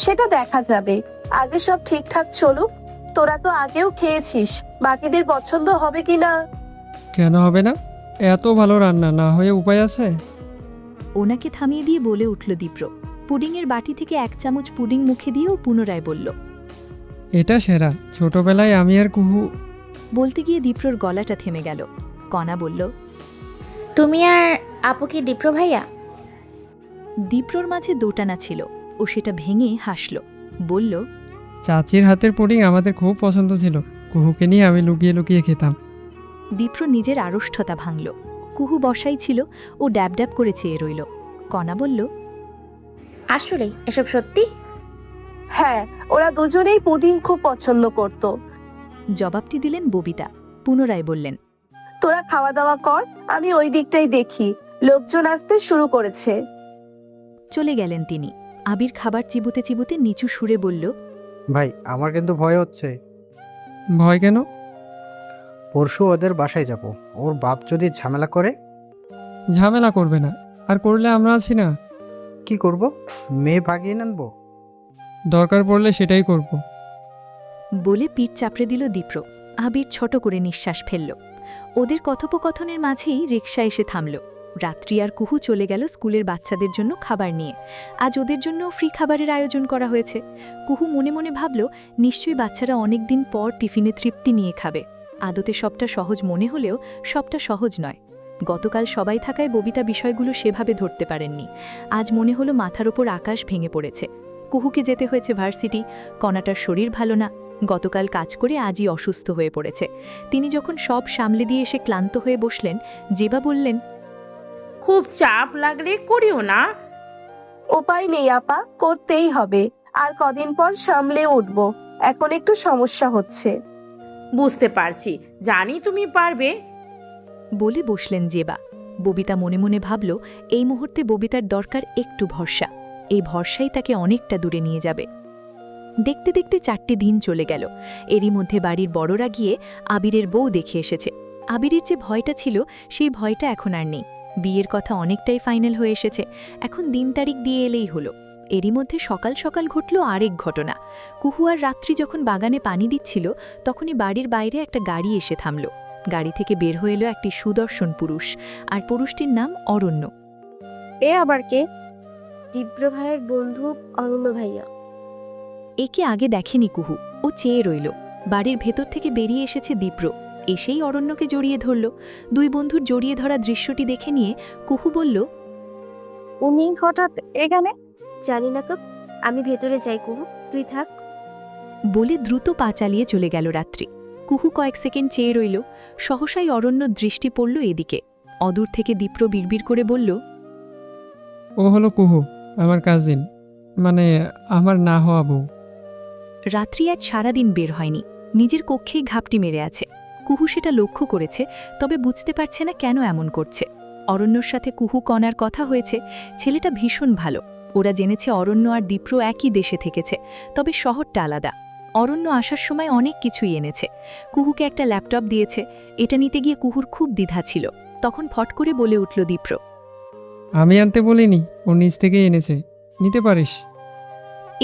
Speaker 12: সেটা দেখা যাবে, আগে সব ঠিকঠাক চলুক। তোরা তো আগেও খেয়েছিস, বাকিদের পছন্দ হবে কিনা।
Speaker 7: কেন হবে না? এত ভালো রান্না না হয়ে উপায় আছে?
Speaker 15: ওনাকে থামিয়ে দিয়ে বলে উঠল দীপ্র। পুডিংয়ের বাটি থেকে 1 চামচ পুডিং মুখে দিয়েও পুনরায় বলল,
Speaker 7: এটা সেরা। ছোটবেলায় আমি আর কুহু।
Speaker 15: বলতে গিয়ে দীপ্রর গলাটা থেমে গেল। কণা বলল,
Speaker 8: তুমি আর আপু কি দীপ্র ভাইয়া?
Speaker 15: দীপ্রর মাঝে দোটানা ছিল। ও সেটা ভেঙে হাসল। বলল,
Speaker 7: চাচির হাতের পুডিং আমাদের খুব পছন্দ ছিল। কুহুকে নিয়ে আমি লুকিয়ে লুকিয়ে খেতাম।
Speaker 15: দীপ্র নিজের আড়ষ্ঠতা ভাঙল। কুহু বসাই ছিল, ও ড্যাব ড্যাব করে চেয়ে রইল। কণা বলল,
Speaker 8: আসলেই এসব সত্যি?
Speaker 12: হ্যাঁ, ওরা দুজনেই পুডিং খুব পছন্দ করত।
Speaker 15: জবাবটি দিলেন ববিতা। পুনরায় বললেন,
Speaker 12: তোরা খাওয়া দাওয়া কর, আমি ওই দিকটাই দেখি। লোকজন আসতে শুরু করেছে।
Speaker 15: চলে গেলেন তিনি। আবির খাবার চিবুতে চিবুতে নিচু সুরে বলল,
Speaker 6: ভাই আমার কিন্তু ভয় হচ্ছে।
Speaker 7: ভয় কেন?
Speaker 6: পরশু ওদের বাসায় যাব, ওর বাপ যদি ঝামেলা করে।
Speaker 7: ঝামেলা করবে না, আর করলে আমরা আছি না।
Speaker 6: কি করব? মেয়ে ভাগিয়ে আনবো?
Speaker 7: দরকার পড়লে সেটাই করব।
Speaker 15: বলে পিঠ চাপড়ে দিল দীপ্র। আবির ছোট করে নিঃশ্বাস ফেলল। ওদের কথোপকথনের মাঝেই রিকশা এসে থামল। রাত্রি আর কুহু চলে গেল স্কুলের বাচ্চাদের জন্য খাবার নিয়ে। আজ ওদের জন্য ফ্রি খাবারের আয়োজন করা হয়েছে। কুহু মনে মনে ভাবল, নিশ্চয়ই বাচ্চারা অনেকদিন পর টিফিনে তৃপ্তি নিয়ে খাবে। আদতে সবটা সহজ মনে হলেও সবটা সহজ নয়। গতকাল সবাই থাকায় ববিতা বিষয়গুলো সেভাবে ধরতে পারেননি। আজ মনে হলো মাথার ওপর আকাশ ভেঙে পড়েছে। কুহুকে যেতে হয়েছে ভার্সিটি। কণাটার শরীর ভালো না। গতকাল কাজ করে আজই অসুস্থ হয়ে পড়েছে। তিনি যখন সব সামলে দিয়ে এসে ক্লান্ত হয়ে বসলেন, জেবা বললেন,
Speaker 11: খুব চাপ লাগলে করিও না।
Speaker 12: উপায় নেই আপা, করতেই হবে। আর কদিন পর সামলে উঠবো, এখন একটু সমস্যা হচ্ছে।
Speaker 11: বুঝতে পারছি, জানি তুমি পারবে।
Speaker 15: বলে বসলেন জেবা। ববিতা মনে মনে ভাবল, এই মুহূর্তে ববিতার দরকার একটু ভরসা। এই ভরসাই তাকে অনেকটা দূরে নিয়ে যাবে। দেখতে দেখতে 4টে দিন চলে গেল। এরই মধ্যে বাড়ির বড়রা গিয়ে আবিরের বউ দেখে এসেছে। আবিরের যে ভয়টা ছিল, সেই ভয়টা এখন আর নেই। বিয়ের কথা অনেকটাই ফাইনাল হয়ে এসেছে। এখন দিন তারিখ দিয়ে এলেই হলো। এরই মধ্যে সকাল সকাল ঘটল আরেক ঘটনা। কুহু আর রাত্রি যখন বাগানে পানি দিচ্ছিল, তখনই বাড়ির বাইরে একটা গাড়ি এসে থামল। গাড়ি থেকে বের হয়ে এলো একটি সুদর্শন পুরুষ, আর পুরুষটির নাম অরণ্য।
Speaker 3: এ আবার কে? দীপ্র ভাইয়ের বন্ধু অরণ্য ভাইয়া।
Speaker 15: একে আগে দেখেনি কুহু। ও চেয়ে রইল। বাড়ির ভেতর থেকে বেরিয়ে এসেছে দীপ্র। এসেই অরণ্যকে জড়িয়ে ধরল। দুই বন্ধুর জড়িয়ে ধরা দৃশ্যটি দেখে নিয়ে কুহু বলল,
Speaker 3: উনি হঠাৎ এখানে? জানি না তো, আমি ভেতরে যাই কুহু, তুই থাক।
Speaker 15: বলে দ্রুত পা চালিয়ে চলে গেল রাত্রি। কুহু কয়েক সেকেন্ড চেয়ে রইল। সহসাই অরণ্য দৃষ্টি পড়ল এদিকে। অদূর থেকে দীপ্র বিড়বিড় করে বলল,
Speaker 7: ও হলো কুহু, আমার কাজিন, মানে আমার না হওয়া বউ।
Speaker 15: রাত্রি আজ সারাদিন বের হয়নি। নিজের কক্ষেই ঘাপটি মেরে আছে।
Speaker 1: কুহু সেটা লক্ষ্য করেছে, তবে বুঝতে পারছে না কেন এমন করছে। অরণ্যর সাথে কুহু কণার কথা হয়েছে। ছেলেটা ভীষণ ভালো। ওরা জেনেছে অরণ্য আর দীপ্র একই দেশে থেকেছে, তবে শহরটা আলাদা। অরণ্য আসার সময় অনেক কিছুই এনেছে। কুহুকে একটা ল্যাপটপ দিয়েছে। এটা নিতে গিয়ে কুহুর খুব দ্বিধা ছিল। তখন ফট করে বলে উঠল দীপ্র,
Speaker 7: আমি আনতে বলিনি, ও নিজ থেকেই এনেছে, নিতে পারিস।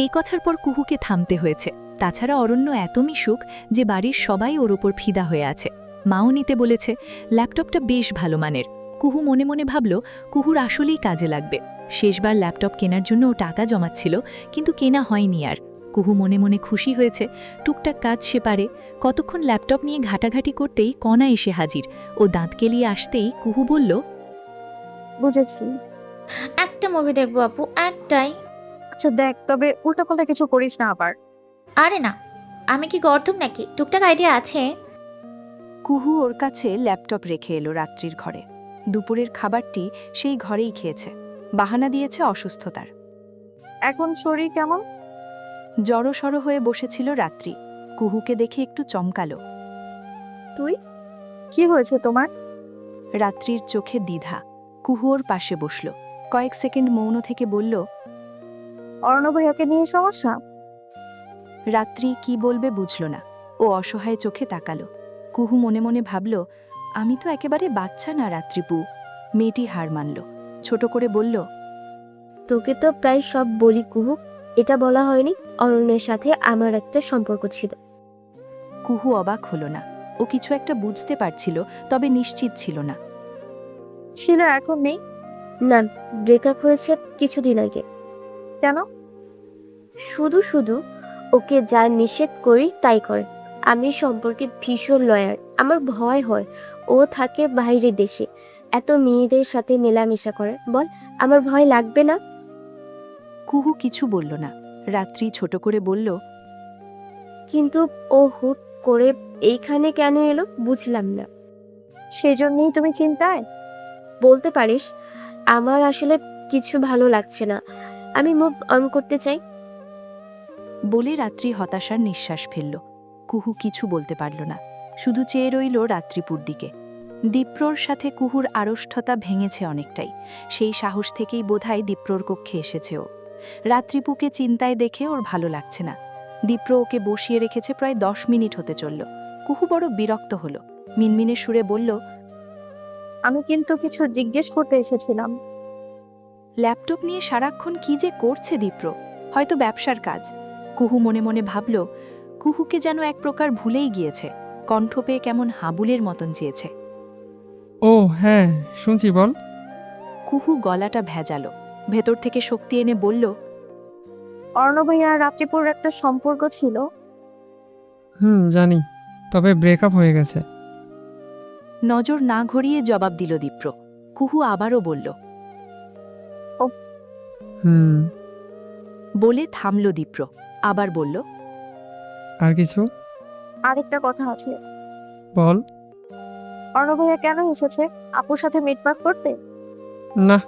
Speaker 1: এই কথার পর কুহুকে থামতে হয়েছে। তাছাড়া অরণ্য এত মিশুক যে বাড়ির সবাই ওর ওপর ফিদা হয়ে আছে। মাও নিতে বলেছে। ল্যাপটপটা বেশ ভালো মানের। কুহু মনে মনে ভাবল কুহুর আসলেই কাজে লাগবে। শেষবার ল্যাপটপ কেনার জন্য ও টাকা জমাচ্ছিল, কিন্তু কেনা হয়নি আর। কুহু মনে মনে খুশি হয়েছে। টুকটাক কাজ সে পারে। কতক্ষণ ল্যাপটপ নিয়ে ঘাটাঘাটি করতেই কণা এসে হাজির। ও দাঁত কেলিয়ে আসতেই কুহু বলল,
Speaker 3: বুঝেছি।
Speaker 8: একটা মুভি দেখবো আপু, একটাই।
Speaker 3: আচ্ছা দেখ, তবে উল্টাপাল্টা কিছু করিস না আবার।
Speaker 8: আরে না, আমি কি গর্ধব নাকি? টুকটাক আইডিয়া আছে।
Speaker 1: কুহু ওর কাছে ল্যাপটপ রেখে এলো রাত্রির ঘরে। দুপুরের খাবারটি সেই ঘরেই খেয়েছে। বাহানা দিয়েছে অসুস্থতার।
Speaker 3: এখন শরীর কেমন?
Speaker 1: জড়সড় হয়ে বসেছিল রাত্রি। কুহুকে দেখে একটু চমকালো।
Speaker 3: তুই? কি হয়েছে তোমার?
Speaker 1: রাত্রির চোখে দ্বিধা। কুহু ওর পাশে বসল। কয়েক সেকেন্ড মৌন থেকে বলল,
Speaker 3: অর্ণব ভাইয়াকে নিয়ে সমস্যা?
Speaker 1: রাত্রি কি বলবে বুঝল না। ও অসহায় চোখে তাকালো। কুহু মনে মনে ভাবল, আমি তো একেবারে বাচ্চা না রাত্রিপু। মেয়েটি হার মানল। ছোট করে বলল,
Speaker 10: তোকে তো প্রায় সব বলি কুহু, এটা বলা হয়নি অরণ্যের সাথে আমার একটা সম্পর্ক ছিল।
Speaker 1: কুহু অবাক হলো না। ও কিছু একটা বুঝতে পারছিল, তবে নিশ্চিত ছিল না।
Speaker 3: ছিল, এখন নেই?
Speaker 10: না, ব্রেকআপ হয়েছে কিছুদিন আগে।
Speaker 3: কেন?
Speaker 10: শুধু শুধু ওকে যা নিষেধ করি তাই করে। আমি সম্পর্কে ভীষণ লয়ার। আমার ভয় হয় ও থাকে বাইরের দেশে, এত মেয়েদের সাথে মেলামেশা করে। বল, আমার ভয় লাগবে না?
Speaker 1: কুহু কিছু বলল না। রাত্রি ছোট করে বলল,
Speaker 10: কিন্তু ও হুট করে এইখানে কেন এলো বুঝলাম না।
Speaker 3: সেজন্যই তুমি চিন্তায়?
Speaker 10: বলতে পারিস, আমার আসলে কিছু ভালো লাগছে না, আমি মুভ অন করতে চাই।
Speaker 1: বলে রাত্রি হতাশার নিঃশ্বাস ফেলল। কুহু কিছু বলতে পারল না, শুধু চেয়ে রইল রাত্রিপুর দিকে। দীপ্রর সাথে কুহুর আড়ষ্ঠতা ভেঙেছে অনেকটাই। সেই সাহস থেকেই বোধহয় দীপ্রর কক্ষে এসেছে ও। রাত্রিপুকে চিন্তায় দেখে ওর ভালো লাগছে না। দীপ্র ওকে বসিয়ে রেখেছে প্রায় 10 মিনিট হতে চলল। কুহু বড় বিরক্ত হলো। মিনমিনে সুরে বলল,
Speaker 3: আমি কিন্তু কিছু জিজ্ঞেস করতে এসেছিলাম।
Speaker 1: ল্যাপটপ নিয়ে সারাক্ষণ কি যে করছে দীপ্র, হয়তো ব্যবসার কাজ। কুহু মনে মনে ভাবল, কুহুকে যেন এক প্রকার ভুলেই গিয়েছে। কণ্ঠ পেয়ে কেমন হাবুলের মতন চেয়েছে।
Speaker 7: ও হ্যাঁ, শুনছি, বল।
Speaker 1: কুহু গলাটা ভেজালো। ভেতর থেকে শক্তি এনে বলল,
Speaker 3: অর্ণব ভাইয়া আর রাত্রিপুর একটা সম্পর্ক ছিল।
Speaker 7: জানি, তবে ব্রেকআপ হয়ে গেছে।
Speaker 1: নজর না ঘুরিয়ে জবাব দিল দীপ্র। কুহু আবারও বলল, বলে থামল দীপ্র। আবার বলল,
Speaker 7: আর কিছু?
Speaker 3: আরেকটা কথা আছে।
Speaker 7: বল।
Speaker 3: অর্ণব ভাইয়া কেন এসেছে? আপুর সাথে মিটমাট করতে?
Speaker 7: না।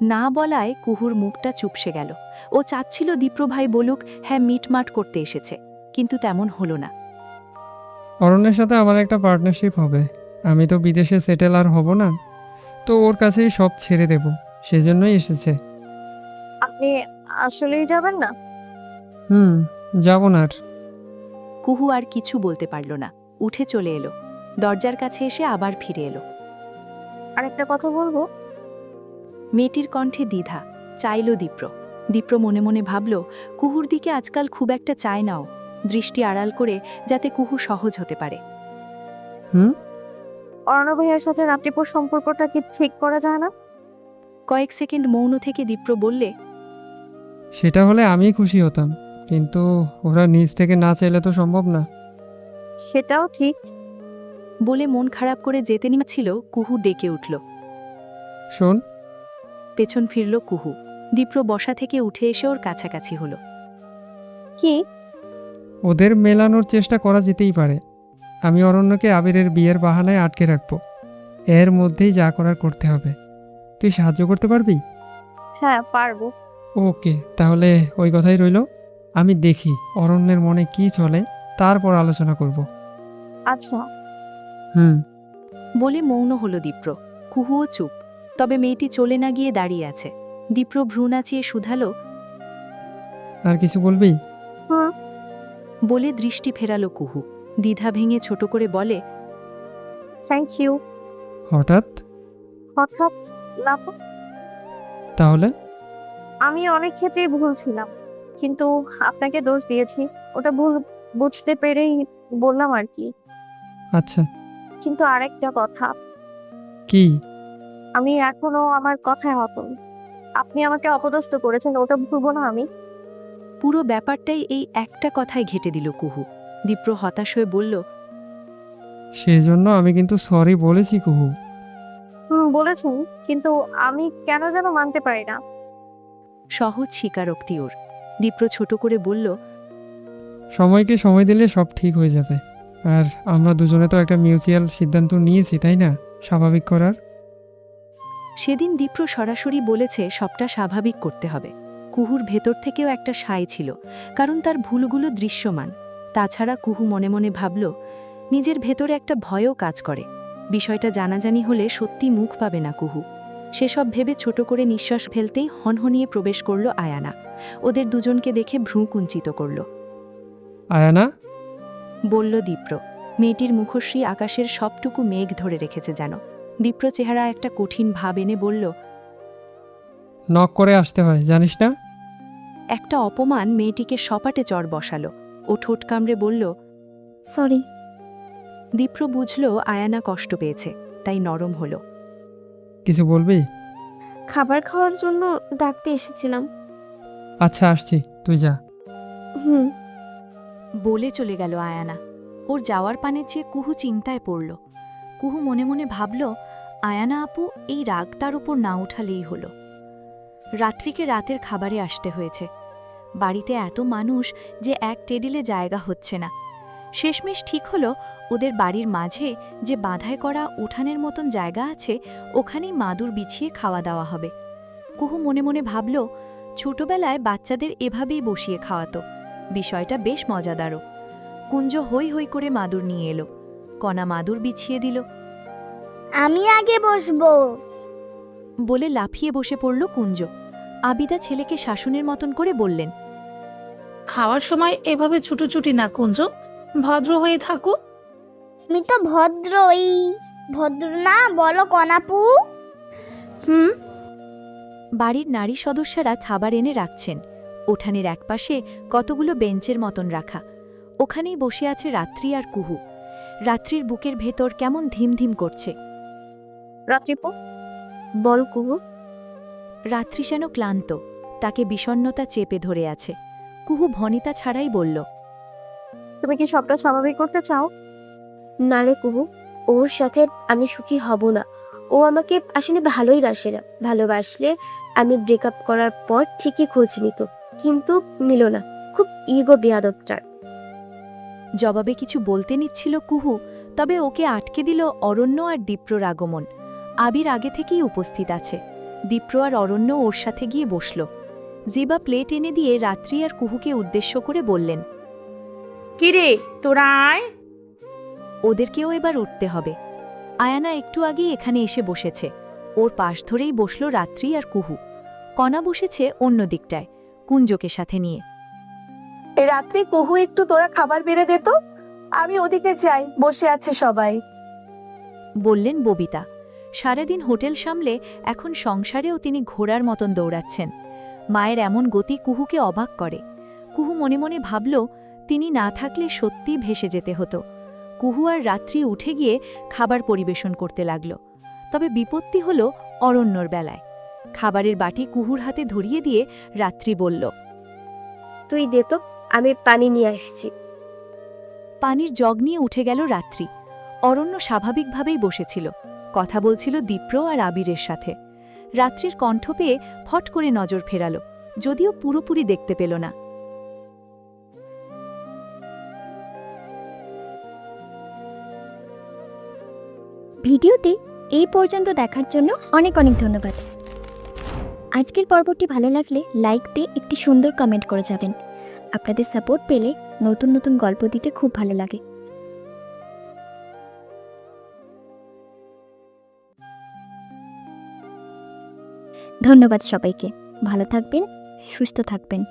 Speaker 1: না বলায় কুহুর মুখটা চুপসে গেল। ও চাচ্ছিল দীপ্র ভাই বলুক, হ্যাঁ মিটমাট করতে এসেছে, কিন্তু তেমন হলো না।
Speaker 7: অরণ্যের সাথে আমার একটা পার্টনারশিপ হবে। আমি তো বিদেশে সেটেল আর হব না, তো ওর কাছেই সব ছেড়ে দেব, সেজন্যই এসেছে।
Speaker 3: আপনি আসলেই যাবেন না?
Speaker 7: যাব না আর।
Speaker 1: কুহু আর কিছু বলতে পারল না। উঠে চলে এলো। দরজার কাছে এসে আবার ফিরে এলো।
Speaker 3: আরেকটা কথা বলবো।
Speaker 1: মেয়েটির কণ্ঠে দ্বিধা। চাইল দীপ্র। দীপ্র মনে মনে ভাবল, কুহুর দিকে আজকাল খুব একটা চায় নাও, দৃষ্টি আড়াল করে, যাতে কুহু সহজ হতে পারে।
Speaker 3: অর্ণব ভাইয়ার সাথে রাত্রিপুর সম্পর্কটা কি ঠিক করা যায় না?
Speaker 1: কয়েক সেকেন্ড মৌন থেকে দীপ্র বললে,
Speaker 7: সেটা হলে আমি খুশি হতাম, কিন্তু ওরা নিজ থেকে না চাইলে তো সম্ভব না।
Speaker 3: সেটাও ঠিক।
Speaker 1: বলে মন খারাপ করে যেতে নিচ্ছিল, কুহু ডেকে উঠল।
Speaker 7: শোন।
Speaker 1: পেছন ফিরল কুহু। দীপ্র বসা থেকে উঠে এসে ওর কাছাকাছি হলো।
Speaker 3: কি?
Speaker 7: ওদের মেলানোর চেষ্টা করা যেতেই পারে। আমি অরণ্যকে আবিরের বিয়ের বাহানায় আটকে রাখবো। এর মধ্যেই যা করার করতে হবে। তুই সাহায্য করতে পারবি?
Speaker 3: হ্যাঁ, পারবো।
Speaker 7: ওকে, তাহলে ওই কথাই রইল। আমি দেখি অরণ্যের মনে কি চলে, তারপর আলোচনা করব।
Speaker 3: আচ্ছা।
Speaker 7: হুম।
Speaker 15: বলে মৌন হলো দীপ্র। কুহুও চুপ, তবে মেয়েটি চলে না গিয়ে দাঁড়িয়ে আছে। দীপ্র ভ্রু নাচিয়ে শুধালো,
Speaker 7: আর কিছু বলবি?
Speaker 3: হুম।
Speaker 15: বলে দৃষ্টি ফেরালো কুহু। দ্বিধা ভেঙে ছোট করে বলে,
Speaker 3: থ্যাংক ইউ।
Speaker 7: হঠাৎ?
Speaker 3: হঠাৎ না তো।
Speaker 7: তাহলে?
Speaker 3: আমি অনেক ক্ষেত্রেই ভুল ছিলাম, কিন্তু আপনাকে দোষ দিয়েছি, ওটা ভুল বুঝতে পেরেই বললাম আর কি।
Speaker 7: আচ্ছা।
Speaker 3: কিন্তু আরেকটা কথা,
Speaker 7: কি?
Speaker 3: আমি এখনো আমার কথায় অটল। আপনি আমাকে অপদস্থ করেছেন, ওটা ভুলবো না আমি।
Speaker 15: পুরো ব্যাপারটাই এই একটা কথায় ঘেঁটে দিল কুহু। দীপ্র হতাশ হয়ে বলল,
Speaker 7: সেজন্য আমি কিন্তু সরি বলেছি কুহু।
Speaker 3: বলেছেন, কিন্তু আমি কেন যেন মানতে পারি না।
Speaker 15: সহজ স্বীকারোক্তি ওর। দীপ্র ছোট করে বলল,
Speaker 7: সময়কে সময় দিলে সব ঠিক হয়ে যাবে। আর আমরা দুজনে তো একটা মিউচুয়াল সিদ্ধান্ত নিয়েছি, তাই না, স্বাভাবিক করার।
Speaker 15: সেদিন দীপ্র সরাসরি বলেছে সবটা স্বাভাবিক করতে হবে। কুহুর ভেতর থেকেও একটা সায় ছিল, কারণ তার ভুলগুলো দৃশ্যমান। তাছাড়া কুহু মনে মনে ভাবল, নিজের ভেতরে একটা ভয়ও কাজ করে। বিষয়টা জানাজানি হলে সত্যি মুখ পাবে না কুহু। সেসব ভেবে ছোট করে নিঃশ্বাস ফেলতেই হনহনিয়ে প্রবেশ করল আয়ানা। ওদের দুজনকে দেখে ভ্রু কুঞ্চিত করল।
Speaker 7: আয়ানা,
Speaker 15: বলল দীপ্র। মেয়েটির মুখশ্রী আকাশের সবটুকু মেঘ ধরে রেখেছে যেন। দীপ্র চেহারা একটা কঠিন ভাব এনে বলল,
Speaker 7: নক করে আসতে হয়, জানিস না?
Speaker 15: একটা অপমান মেয়েটিকে সপাটে চড় বসালো। ও ঠোঁট কামড়ে বলল,
Speaker 10: সরি।
Speaker 15: দীপ্র বুঝল আয়ানা কষ্ট পেয়েছে, তাই নরম হলো।
Speaker 7: কিছু বলবি?
Speaker 10: খাবার খাওয়ার জন্য ডাকতে এসেছিলাম।
Speaker 7: আচ্ছা, আসছি, তুই যা।
Speaker 10: হুম।
Speaker 15: বলে চলে গেল আয়ানা। ওর যাওয়ার পানে চেয়ে কুহু চিন্তায় পড়ল। কুহু মনে মনে ভাবল, আয়ানা আপু এই রাগ তার উপর না উঠালেই হলো। রাত্রিকে রাতের খাবারে আসতে হয়েছে। বাড়িতে এত মানুষ যে এক টেবিলে জায়গা হচ্ছে না। শেষমেশ ঠিক হলো, ওদের বাড়ির মাঝে যে বাঁধাই করা উঠানের মতন জায়গা আছে, ওখানেই মাদুর বিছিয়ে খাওয়া দাওয়া হবে। কুহু মনে মনে ভাবল, ছোটবেলায় বাচ্চাদের এভাবেই বসিয়ে খাওয়াতো। বিষয়টা বেশ মজাদারও। কুঞ্জ হৈ হৈ করে মাদুর নিয়ে এলো। কণা মাদুর বিছিয়ে দিল।
Speaker 10: আমি আগে বসবো
Speaker 15: বলে লাফিয়ে বসে পড়ল কুঞ্জ। আবিদা ছেলেকে শাসনের মতন করে বললেন,
Speaker 2: খাওয়ার সময় এভাবে ছুটোছুটি না কুঞ্জ, ভদ্র হয়ে থাকো।
Speaker 10: আমি তো ভদ্রই। ভদ্র না বলো কনাপু? হুম।
Speaker 15: বাড়ির নারী সদস্যরা খাবার এনে রাখছেন। উঠানের একপাশে কতগুলো বেঞ্চের মতন রাখা। ওখানেই বসে আছে রাত্রি আর কুহু। রাত্রির বুকের ভেতর কেমন ধিমধিম করছে।
Speaker 3: রাত্রিপু, বল কুহু।
Speaker 15: রাত্রি যেন ক্লান্ত, তাকে বিষণ্ণতা চেপে ধরে আছে। কুহু ভনিতা ছাড়াই বলল,
Speaker 3: তুমি কি সবটা স্বাভাবিক করতে চাও?
Speaker 10: না রে কুহু, ওর সাথে আমি সুখী হব না। ও আমাকে আসলে ভালোই বাসে না। ভালোবাসলে আমি ব্রেকআপ করার পর ঠিকই খোঁজ নিত, কিন্তু নিল না। খুব ইগো বেয়াদবটার।
Speaker 15: জবাবে কিছু বলতে নিচ্ছিল কুহু, তবে ওকে আটকে দিল অরণ্য আর দীপ্রর আগমন। আবির আগে থেকেই উপস্থিত আছে। দীপ্র আর অরণ্য ওর সাথে গিয়ে বসল। জিবা প্লেট এনে দিয়ে রাত্রি আর কুহুকে উদ্দেশ্য করে বললেন,
Speaker 11: কিরে তোরা আয়।
Speaker 15: ওদেরকেও এবার উঠতে হবে। আয়ানা একটু আগেই এখানে এসে বসেছে। ওর পাশ ধরেই বসল রাত্রি আর কুহু। কণা বসেছে অন্য দিকটায়, কুঞ্জকে সাথে নিয়ে।
Speaker 12: এই রাত্রে কুহু, একটু তোরা খাবার বেড়ে দে তো, আমি ওদিকে যাই, বসে আছে সবাই।
Speaker 15: বললেন ববিতা। সারাদিন হোটেল সামলে এখন সংসারেও তিনি ঘোড়ার মতন দৌড়াচ্ছেন। মায়ের এমন গতি কুহুকে অবাক করে। কুহু মনে মনে ভাবল, তিনি না থাকলে সত্যি ভেসে যেতে হতো। কুহু আর রাত্রি উঠে গিয়ে খাবার পরিবেশন করতে লাগল। তবে বিপত্তি হল অরণ্যর বেলায়। খাবারের বাটি কুহুর হাতে ধরিয়ে দিয়ে রাত্রি বলল,
Speaker 10: তুই দে তো, আমি পানি নিয়ে আসছি।
Speaker 15: পানির জগ নিয়ে উঠে গেল রাত্রি। অরণ্য স্বাভাবিকভাবেই বসেছিল, কথা বলছিল দীপ্র আর আবিরের সাথে। রাত্রির কণ্ঠ পেয়ে ফট করে নজর ফেরাল, যদিও পুরোপুরি দেখতে পেল না।
Speaker 10: ভিডিওটি এই পর্যন্ত দেখার জন্য অনেক অনেক ধন্যবাদ। আজকের পর্বটি ভালো লাগলে লাইক দিয়ে একটি সুন্দর কমেন্ট করে যাবেন। আপনাদের সাপোর্ট পেলে নতুন নতুন গল্প দিতে খুব ভালো লাগে। ধন্যবাদ সবাইকে। ভালো থাকবেন, সুস্থ থাকবেন।